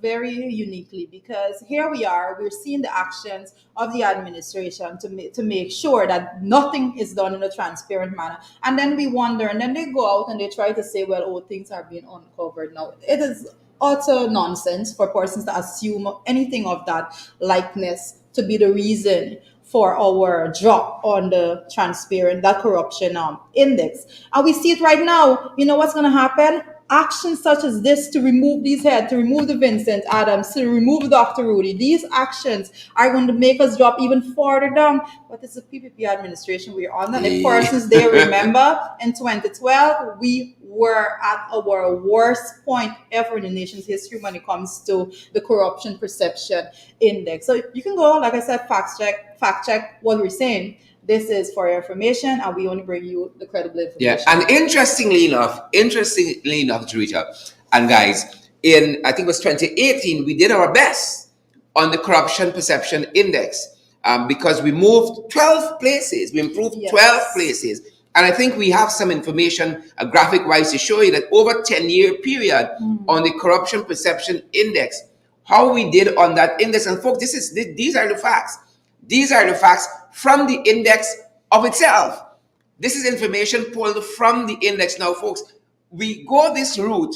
very uniquely, because here we're seeing the actions of the administration to make sure that nothing is done in a transparent manner, and then we wonder, and then they go out and they try to say, well, oh, things are being uncovered now. It is utter nonsense for persons to assume anything of that likeness to be the reason for our drop on that corruption index. And we see it right now. You know what's going to happen? Actions such as this to remove these heads, to remove the Vincent Adams, to remove Dr. Rudy, these actions are going to make us drop even farther down. But it's the PPP administration we're on. And if persons they remember, in 2012, we were at our worst point ever in the nation's history when it comes to the corruption perception index. So you can go, like I said, fact check what we're saying. This is for your information, and we only bring you the credible information. Yeah, and interestingly enough, Jarita and guys, in I think it was 2018, we did our best on the corruption perception index because we moved 12 places. We improved 12 places. And I think we have some information, graphic-wise, to show you that over a 10-year period on the corruption perception index, how we did on that index. And folks, these are the facts. These are the facts from the index of itself. This is information pulled from the index. Now, folks, we go this route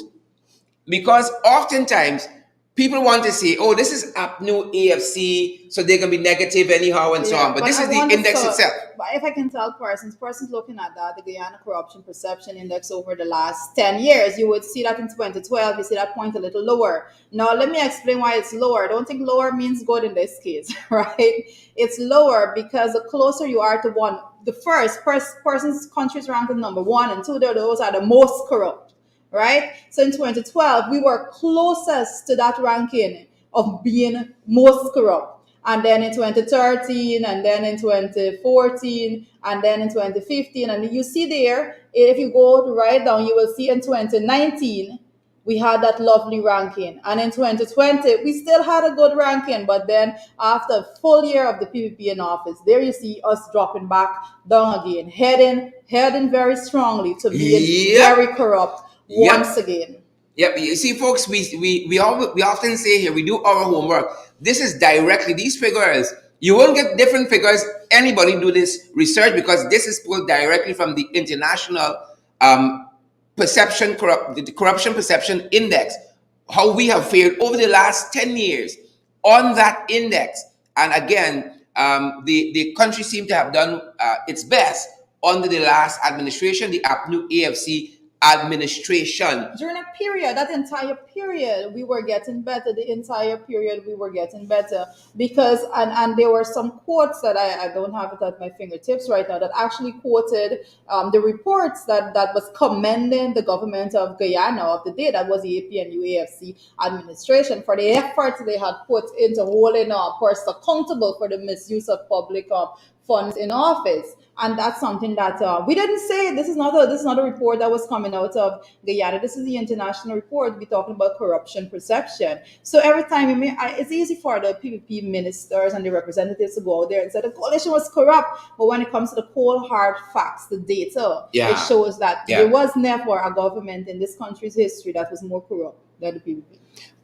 because oftentimes people want to say, oh, this is APNU AFC, so they're going to be negative anyhow and so on. But this is the index itself. But if I can tell persons looking at that, the Guyana Corruption Perception Index over the last 10 years, you would see that in 2012, you see that point a little lower. Now, let me explain why it's lower. I don't think lower means good in this case, right? It's lower because the closer you are to one, the first person's countries ranked number 1 and 2, those are the most corrupt. Right? So in 2012, we were closest to that ranking of being most corrupt. And then in 2013, and then in 2014, and then in 2015. And you see there, if you go right down, you will see in 2019, we had that lovely ranking. And in 2020, we still had a good ranking. But then after a full year of the PPP in office, there you see us dropping back down again, heading very strongly to being very corrupt. Once again. Yep. You see, folks, we often say here, we do our homework. This is directly, these figures, you won't get different figures. Anybody do this research because this is pulled directly from the International the Corruption Perception Index. How we have fared over the last 10 years on that index. And again, the country seemed to have done its best under the last administration, the APNU AFC administration. During that entire period, we were getting better. The entire period, we were getting better because, and there were some quotes that I don't have it at my fingertips right now that actually quoted the reports that was commending the government of Guyana of the day, that was the APNU AFC administration, for the efforts they had put into holding a person accountable for the misuse of public funds in office. And that's something that we didn't say. This is not a report that was coming out of Guyana. This is the international report. We're talking about corruption perception. So every time it's easy for the PPP ministers and the representatives to go out there and say the coalition was corrupt. But when it comes to the cold hard facts, the data, it shows that there was never a government in this country's history that was more corrupt than the PPP.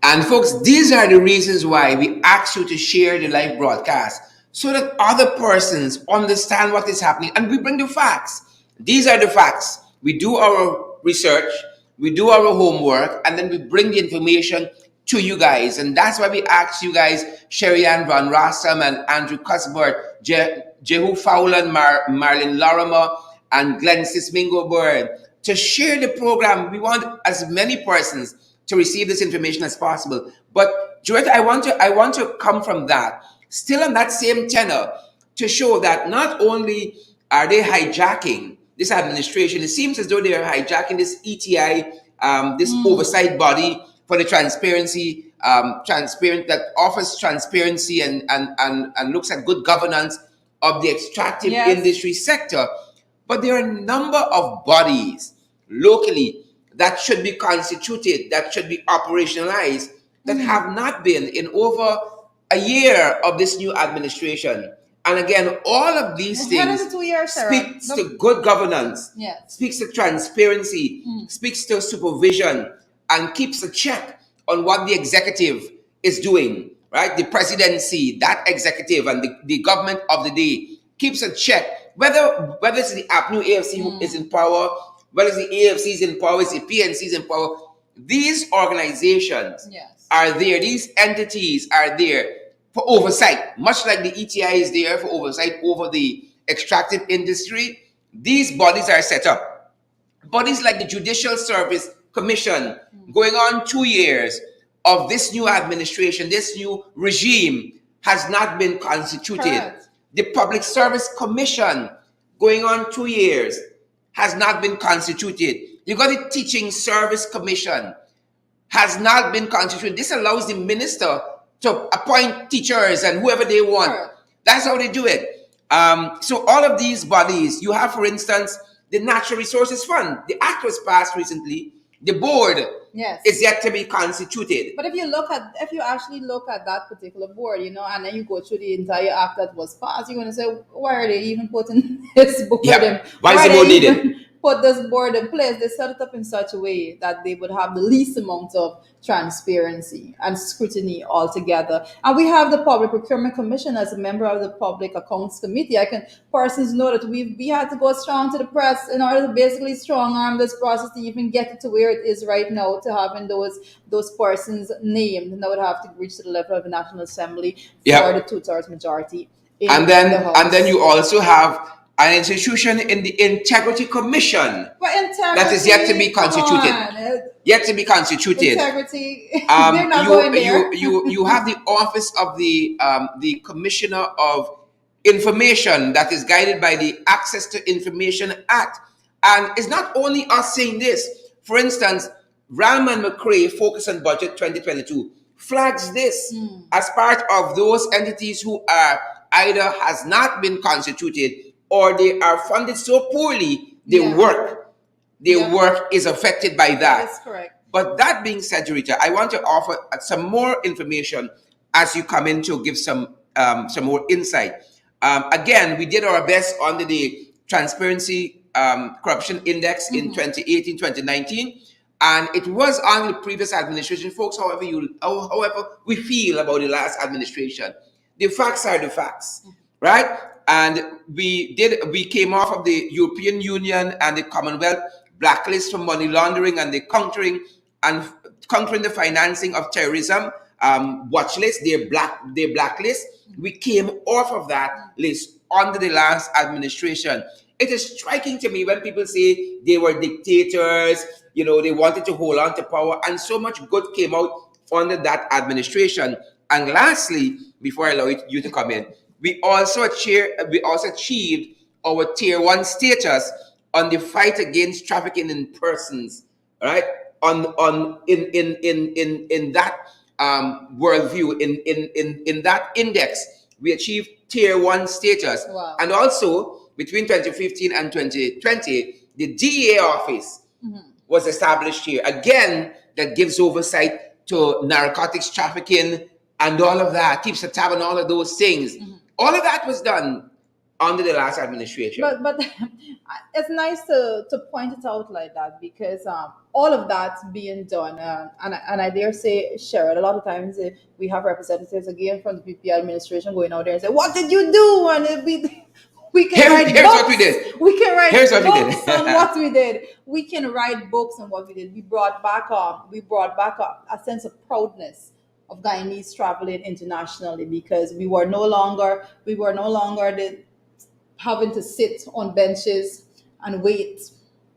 And folks, these are the reasons why we ask you to share the live broadcast so that other persons understand what is happening and we bring the facts. These are the facts. We do our research, we do our homework, and then we bring the information to you guys. And that's why we ask you guys, Sherry Ann Van Rossum and Andrew Cuthbert, Jehu Fowler, Marlon Lorimer, and Glenn Sismingo Bird to share the program. We want as many persons to receive this information as possible. But Joetta, I want to come from that, still on that same tenor, to show that not only are they hijacking this administration, it seems as though they are hijacking this ETI, this oversight body for the transparency, transparent that offers transparency and looks at good governance of the extractive industry sector. But there are a number of bodies locally that should be constituted, that should be operationalized, that have not been in over a year of this new administration. And again, all of these things 2 years, speaks to good governance, speaks to transparency, speaks to supervision, and keeps a check on what the executive is doing, right? The presidency, that executive, and the government of the day keeps a check. Whether it's the APNU AFC who is in power, whether it's the AFC is in power, it's the PNC is in power, these organizations are there, these entities are there for oversight, much like the ETI is there for oversight over the extractive industry. These bodies are set up. Bodies like the Judicial Service Commission, going on 2 years of this new administration, this new regime, has not been constituted. Correct. The Public Service Commission, going on 2 years, has not been constituted. You got the Teaching Service Commission, has not been constituted. This allows the minister to appoint teachers and whoever they want. Sure. That's how they do it. So all of these bodies, you have, for instance, the Natural Resources Fund. The act was passed recently. The board is yet to be constituted. But if you actually look at that particular board, and then you go through the entire act that was passed, you're going to say, why are they even putting this board in? Why is the board needed? Put this board in place. They set it up in such a way that they would have the least amount of transparency and scrutiny altogether. And we have the Public Procurement Commission as a member of the Public Accounts Committee. I can persons know that we had to go strong to the press in order to basically strong arm this process to even get it to where it is right now, to having those persons named. Now would have to reach to the level of the National Assembly for the 2/3 majority. And then you also have an institution in the Integrity Commission that is yet to be constituted. Yet to be constituted. Integrity. They're not going there. You have the office of the Commissioner of Information that is guided by the Access to Information Act. And it's not only us saying this. For instance, Ralman McCray, Focus on Budget 2022, flags this as part of those entities who are either has not been constituted or they are funded so poorly, their work is affected by that. That's correct. But that being said, Rita, I want to offer some more information as you come in to give some more insight. Again, we did our best under the Transparency Corruption Index in 2018, 2019. And it was on the previous administration, folks, however we feel about the last administration. The facts are the facts, right? And we came off of the European Union and the Commonwealth blacklist for money laundering and the countering the financing of terrorism watch list, their blacklist. We came off of that list under the last administration. It is striking to me when people say they were dictators, they wanted to hold on to power, and so much good came out under that administration. And lastly, before I allow you to come in, we also achieved our Tier 1 status on the fight against trafficking in persons, right? In that worldview, in that index, we achieved Tier 1 status. Wow. And also, between 2015 and 2020, the DEA office was established here. Again, that gives oversight to narcotics trafficking and all of that, keeps a tab on all of those things. All of that was done under the last administration. But it's nice to point it out like that because all of that being done, and I dare say, Cheryl, a lot of times we have representatives again from the PP administration going out there and say, "What did you do?" And we can write Here's books. what we did. We can write Here's what we did. books on what we did. We can write books on what we did. We brought back a sense of proudness of Guyanese traveling internationally because we were no longer the having to sit on benches and wait,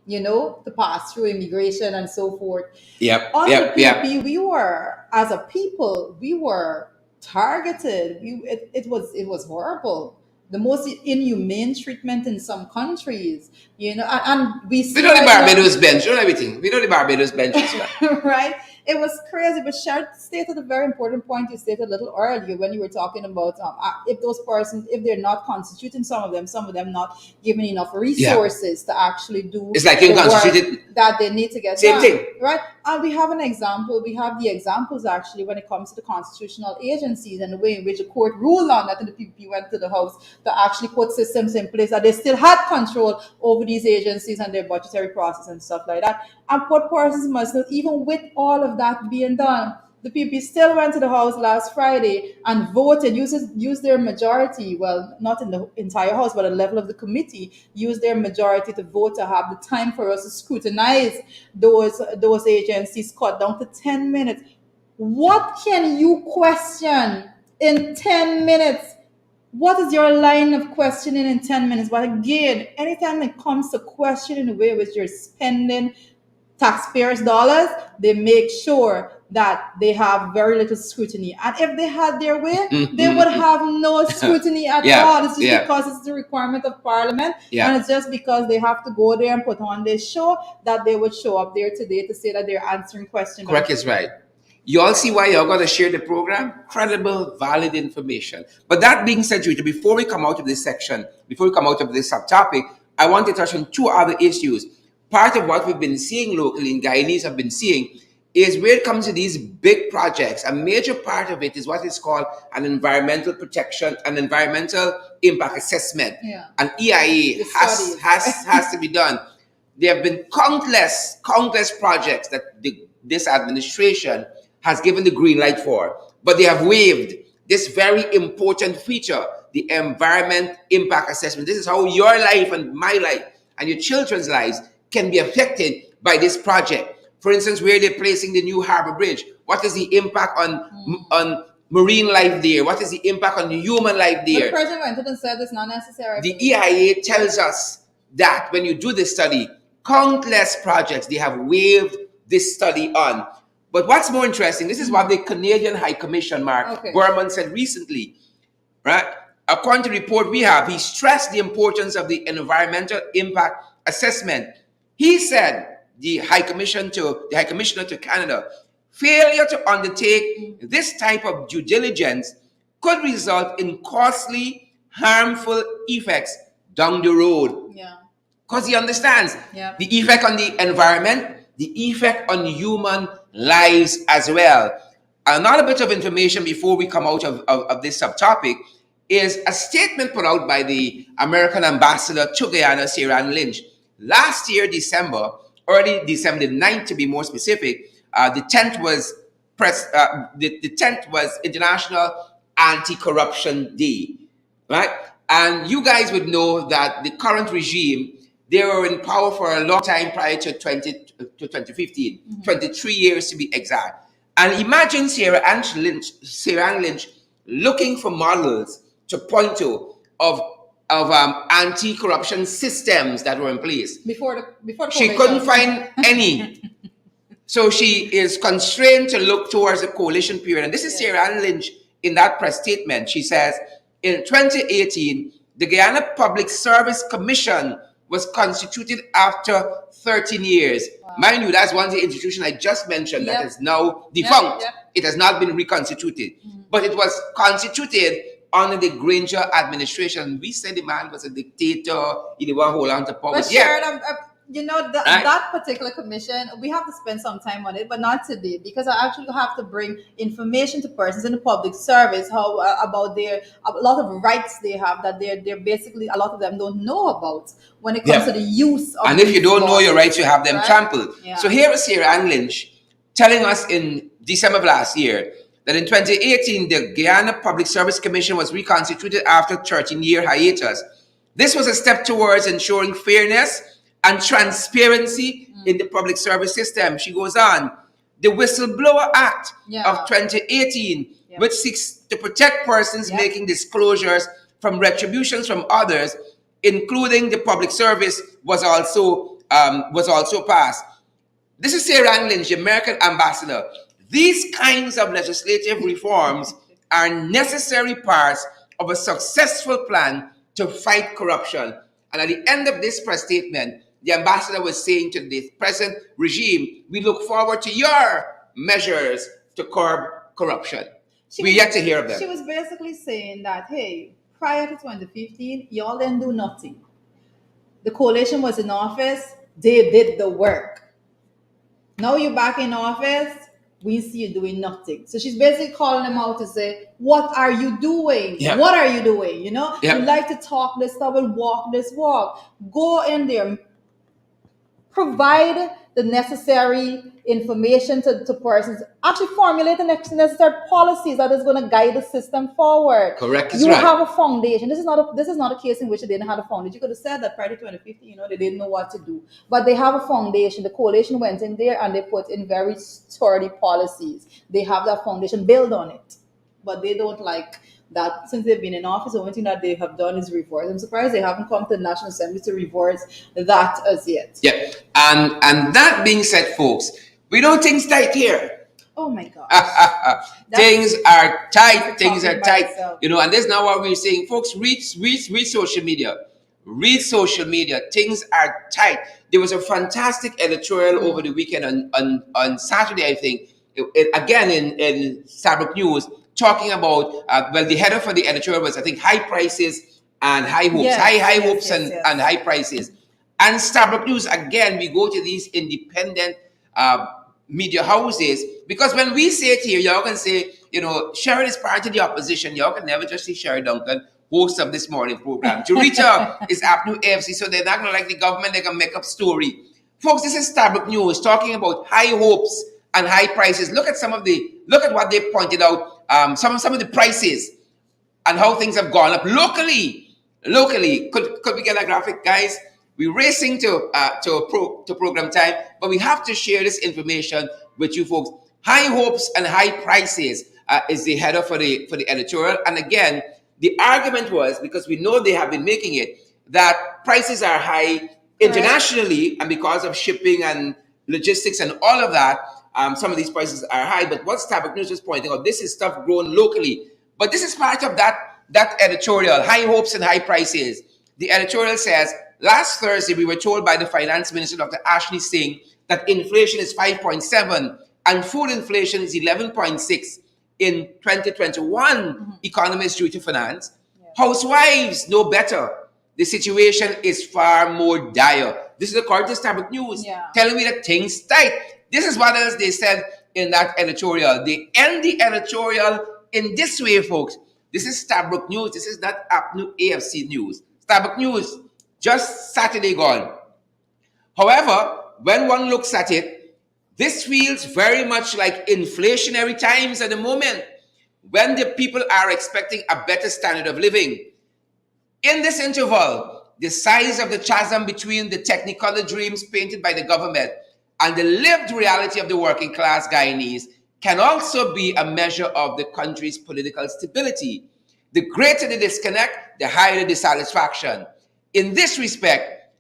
to pass through immigration and so forth. Yep, On the yep, yep. POP, we were, as a people, we were targeted. It was horrible. The most inhumane treatment in some countries, and we We see know the right now, Barbados bench, you know everything. We know the Barbados bench as well. right? It was crazy, but Sharon stated a very important point. You stated a little earlier when you were talking about if those persons, if they're not constituting, some of them not given enough resources to actually do It's like the you work constituted. that they need to get Same done, thing. right? And we have an example. We have the examples actually when it comes to the constitutional agencies and the way in which the court ruled on that, and the PP went to the House to actually put systems in place that they still had control over these agencies and their budgetary process and stuff like that. And what persons must know, even with all of that being done, the PP still went to the House last Friday and voted, used their majority, well, not in the entire House, but at the level of the committee, used their majority to vote to have the time for us to scrutinize those agencies cut down to 10 minutes. What can you question in 10 minutes? What is your line of questioning in 10 minutes? But again, anytime it comes to questioning the way in which you're spending taxpayers' dollars, they make sure that they have very little scrutiny. And if they had their way, they would have no scrutiny at all. It's just because it's the requirement of Parliament, and it's just because they have to go there and put on this show that they would show up there today to say that they're answering questions. Correct is right. You all see why you're going to share the program? Credible, valid information. But that being said, Rita, before we come out of this section, before we come out of this subtopic, I want to touch on two other issues. Part of what we've been seeing locally, and Guyanese have been seeing, is where it comes to these big projects. A major part of it is what is called an environmental protection, an environmental impact assessment. An EIA has to be done. There have been countless projects that this administration has given the green light for, but they have waived this very important feature, the environment impact assessment. This is how your life and my life and your children's lives can be affected by this project. For instance, where they're placing the new harbor bridge, what is the impact on marine life there? What is the impact on human life there? The president went and said it's not necessary. The EIA tells us that when you do this study, countless projects they have waived this study on. But what's more interesting, this is what the Canadian High Commission, Mark Berman, said recently, right? According to the report we have, he stressed the importance of the environmental impact assessment. He said, the High Commissioner to Canada, failure to undertake this type of due diligence could result in costly, harmful effects down the road. Because he understands the effect on the environment, the effect on human lives as well. Another bit of information before we come out of this subtopic is a statement put out by the American ambassador to Guyana, Sarah Lynch. Last year, early December, the 9th to be more specific, the 10th was International Anti-Corruption Day, right? And you guys would know that the current regime, they were in power for a long time prior to 2015, 23 years to be exact. And imagine Sarah Ann Lynch looking for models to point to of anti-corruption systems that were in place. Before she couldn't find any. So she is constrained to look towards the coalition period. And this is Sarah Ann Lynch in that press statement. She says, in 2018, the Guyana Public Service Commission was constituted after 13 years. Mind you, that's one of the institution I just mentioned that is now defunct. It has not been reconstituted. But it was constituted under the Granger administration. We said the man was a dictator, he didn't want to hold on to power. But Sharon, Right? that particular commission, we have to spend some time on it, but not today, because I actually have to bring information to persons in the public service how about their a lot of rights they have that they're basically a lot of them don't know about when it comes to the Yeah. use of And if you these don't know your laws, rights, you have them right? trampled. Yeah. So here is Sarah Ann Lynch telling us in December of last year that in 2018, the Guyana Public Service Commission was reconstituted after 13-year hiatus. This was a step towards ensuring fairness and transparency in the public service system. She goes on, the Whistleblower Act Yeah. of 2018, Yep. which seeks to protect persons Yep. making disclosures from retributions from others, including the public service, was also passed. This is Sarah Ann Lynch, the American ambassador. These kinds of legislative reforms are necessary parts of a successful plan to fight corruption. And at the end of this press statement, the ambassador was saying to the present regime, we look forward to your measures to curb corruption. We're yet to hear of them. She was basically saying that, hey, prior to 2015, y'all didn't do nothing. The coalition was in office, they did the work. Now you're back in office, we see you doing nothing. So she's basically calling them out to say, what are you doing? Yeah. What are you doing? Yeah. You like to talk this stuff and walk this walk. Go in there, provide the necessary information to persons, actually formulate the necessary policies that is going to guide the system forward. Correct, is You right. have a foundation. This is not a case in which they didn't have a foundation. You could have said that prior to 2015, they didn't know what to do, but they have a foundation. The coalition went in there and they put in very sturdy policies. They have that foundation, build on it, but they don't like that. Since they've been in office, the only thing that they have done is reverse. I'm surprised they haven't come to the National Assembly to reverse that as yet. Yeah. And that being said, folks, we know things tight here. Oh my gosh. Things are tight. Things talking are by tight. itself. And this is now what we're saying, folks. Read social media. Read social media. Things are tight. There was a fantastic editorial over the weekend on Saturday, I think. Again in Starbuck News, talking about the header for the editorial was, I think, high prices and high hopes. Yes, high yes, hopes yes, and, yes. and high prices. And Starbuck News, again, we go to these independent media houses, because when we say it here, y'all can say, Sharon is part of the opposition. Y'all can never just see Sherry Duncan, host of this morning program. Jurita is APNU AFC, so they're not going to like the government. They're going to make up story. Folks, this is Starbuck News talking about high hopes and high prices. Look at what they pointed out. Some of the prices and how things have gone up locally. Could we get a graphic, guys? We're racing to program time, but we have to share this information with you folks. High hopes and high prices is the header for the editorial. And again, the argument was, because we know they have been making it, that prices are high internationally, and because of shipping and logistics and all of that, some of these prices are high. But what Starbuck News was pointing out, this is stuff grown locally. But this is part of that editorial, high hopes and high prices. The editorial says, last Thursday, we were told by the Finance Minister, Dr. Ashley Singh, that inflation is 5.7 and food inflation is 11.6 in 2021, economists due to finance. Housewives know better. The situation is far more dire. This is according to Starbuck News, telling me that things tight. This is what else they said in that editorial. They end the editorial in this way, folks. This is Starbuck News. This is not APNU AFC News. Starbuck News, just Saturday gone. However, when one looks at it, this feels very much like inflationary times at the moment, when the people are expecting a better standard of living. In this interval, the size of the chasm between the technicolor dreams painted by the government and the lived reality of the working class Guyanese can also be a measure of the country's political stability. The greater the disconnect, the higher the dissatisfaction. In this respect,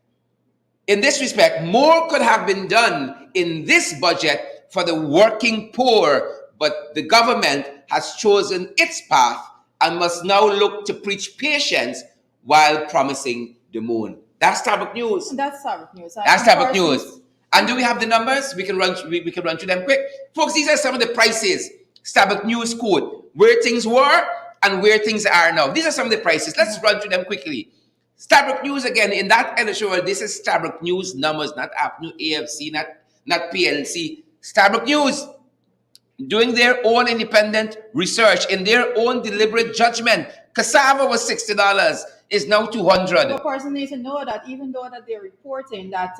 more could have been done in this budget for the working poor, but the government has chosen its path and must now look to preach patience while promising the moon. That's Starbuck News. That's Starbuck News. That's Starbuck News. And do we have the numbers? We can run through them quick. Folks, these are some of the prices Starbuck News quote, where things were and where things are now. These are some of the prices. Let's run through them quickly. Stabrook News again in that editorial. This is Stabrook News numbers, not New AFC, not PLC. Stabrook News doing their own independent research in their own deliberate judgment. Cassava was $60, is now 200. But person needs to know that even though that they're reporting that,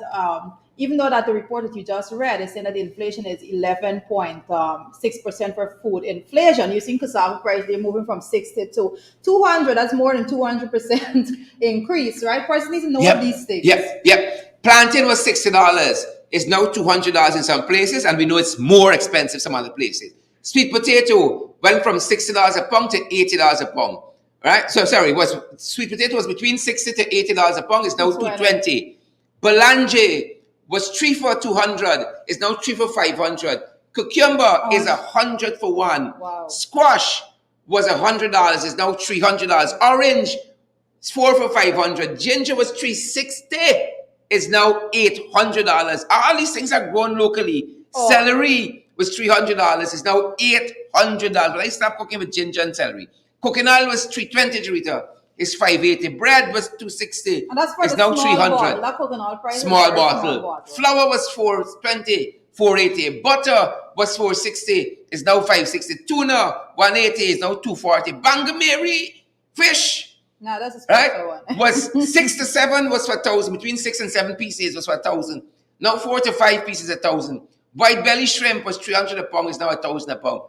even though that the report that you just read is saying that the inflation is 11.6% for food inflation, you see cassava price, they're moving from 60 to 200. That's more than 200% increase, right? Person needs to know these things. Yep. Plantain was $60. It's now $200 in some places, and we know it's more expensive some other places. Sweet potato went from $60 a pound to $80 a pound. Right? So sorry, sweet potato was between $60 to $80 a pound. It's now $220. Belange was 3 for $200. It's now 3 for $500. Cucumber is $100 for one. Wow. Squash was $100. It's now $300. Orange is 4 for $500. Ginger was $360. It's now $800. All these things are grown locally. Celery was $300. It's now $800. But I stopped cooking with ginger and celery. Coconut oil was $320 a liter. It's $580. Bread was $260. And that's for it's the now small $300. bottle. That coconut price small bottle. Flour was $420. $480. Butter was $460. It's now $560. Tuna $180. It's now $240. Bangameri fish. No, that's a special right? one. Was 6 to 7 was for 1,000. Between 6 and 7 pieces was for 1,000. Now 4 to 5 pieces 1,000. White belly shrimp was $300 a pound. Is now 1,000 a pound.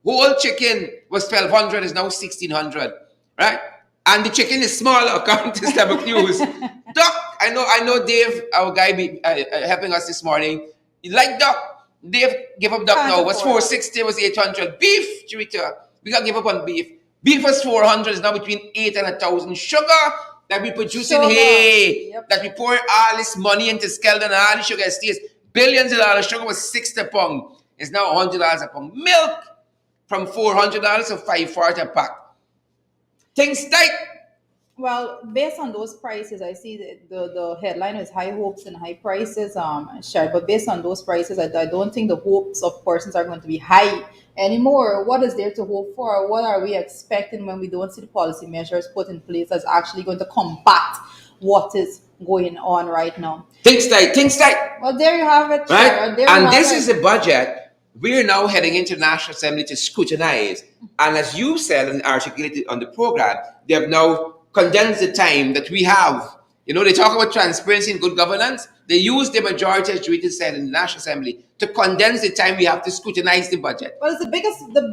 Whole chicken was $1,200. Is now $1,600. Right? And the chicken is smaller according to Stabrook News. Duck, I know Dave, our guy, helping us this morning. You like duck? Dave give up duck now. Was $460. Was $800. Beef, Chirita. We got to give up on beef. Beef was $400, is now between 8 and 1,000. Sugar that we produce in hay, that we pour all this money into Skeldon and all the sugar estates, billions of dollars. Sugar was $60 a pound. It's now $100 a pound. Milk from $400 to $540 a pack. Things tight. Well, based on those prices, I see the headline is high hopes and high prices, shared. But based on those prices, I don't think the hopes of persons are going to be high anymore. What is there to hope for? What are we expecting when we don't see the policy measures put in place that's actually going to combat what is going on right now? Things tight. Well, there you have it. Right? And this is the budget we're now heading into the National Assembly to scrutinize. And as you said and articulated on the program, they have now condensed the time that we have. You know, they talk about transparency and good governance. They use the majority, as Judy said, in the National Assembly to condense the time we have to scrutinize the budget. Well, it's the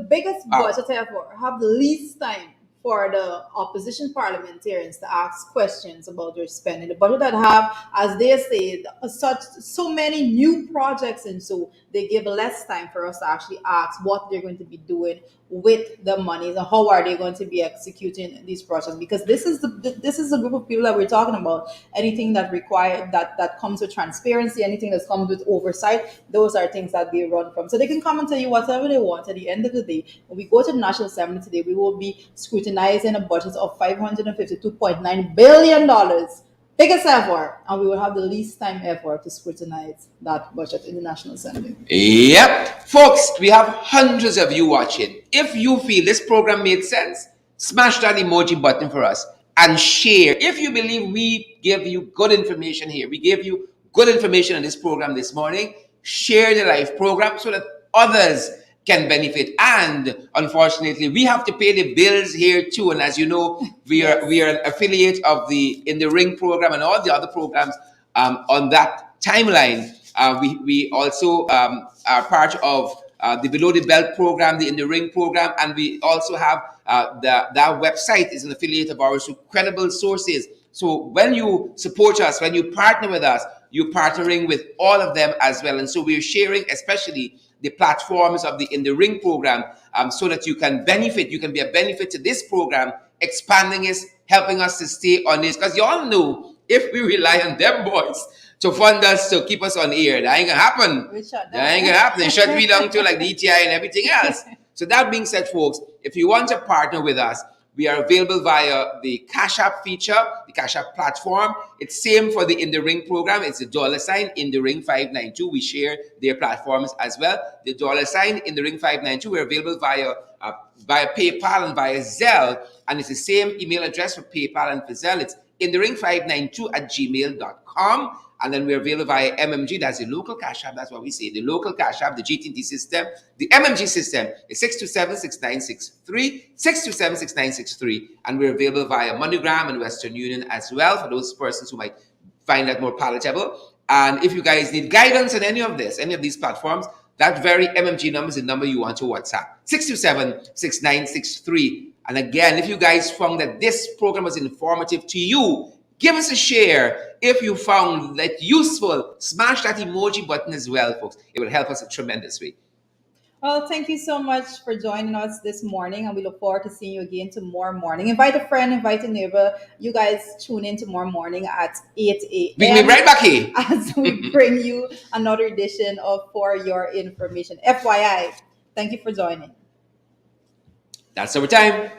biggest budget ever. Have the least time for the opposition parliamentarians to ask questions about their spending. The budget that have, as they say, so many new projects, and so they give less time for us to actually ask what they're going to be doing with the monies and how are they going to be executing these projects. Because this is the group of people that we're talking about. Anything that that comes with transparency, anything that comes with oversight, those are things that they run from. So they can come and tell you whatever they want. At the end of the day, when we go to the National Assembly today, we will be scrutinizing a budget of $552.9 billion. Biggest ever, and we will have the least time ever to scrutinize that budget in the National Assembly. Yep. Folks, we have hundreds of you watching. If you feel this program made sense, smash that emoji button for us and share. If you believe we give you good information here, we gave you good information on this program this morning, share the live program so that others can benefit. And unfortunately, we have to pay the bills here too. And as you know, we are an affiliate of the In the Ring program and all the other programs on that timeline. We also are part of the Below the Belt program, the In the Ring program, and we also have that website is an affiliate of ours, so credible sources. So when you support us, when you partner with us, you're partnering with all of them as well. And so we're sharing, especially the platforms of the In the Ring program, so that you can benefit. You can be a benefit to this program, expanding it, helping us to stay on this. Because you all know, if we rely on them boys to fund us, to keep us on air, that ain't gonna happen. That ain't gonna happen. They shut me down to like the ETI and everything else. So that being said, folks, if you want to partner with us, we are available via the Cash App feature, the Cash App platform. It's same for the In the Ring program. It's the $ In the Ring 592. We share their platforms as well. The $ In the Ring 592. We're available via PayPal and via Zelle, and it's the same email address for PayPal and for Zelle. It's inthering592@gmail.com. And then we're available via MMG. That's the local cash app. That's what we say. The local cash app, the GTD system, the MMG system is 627-6963, 627-6963. And we're available via MoneyGram and Western Union as well for those persons who might find that more palatable. And if you guys need guidance on any of this, any of these platforms, that very MMG number is the number you want to WhatsApp. 627-6963. And again, if you guys found that this program was informative to you, give us a share. If you found that useful, smash that emoji button as well, folks. It will help us a tremendous way. Well, thank you so much for joining us this morning, and we look forward to seeing you again tomorrow morning. Invite a friend, invite a neighbor. You guys tune in tomorrow morning at 8 We can be a.m. right back here. as we bring you another edition of For Your Information. FYI, thank you for joining. That's our time.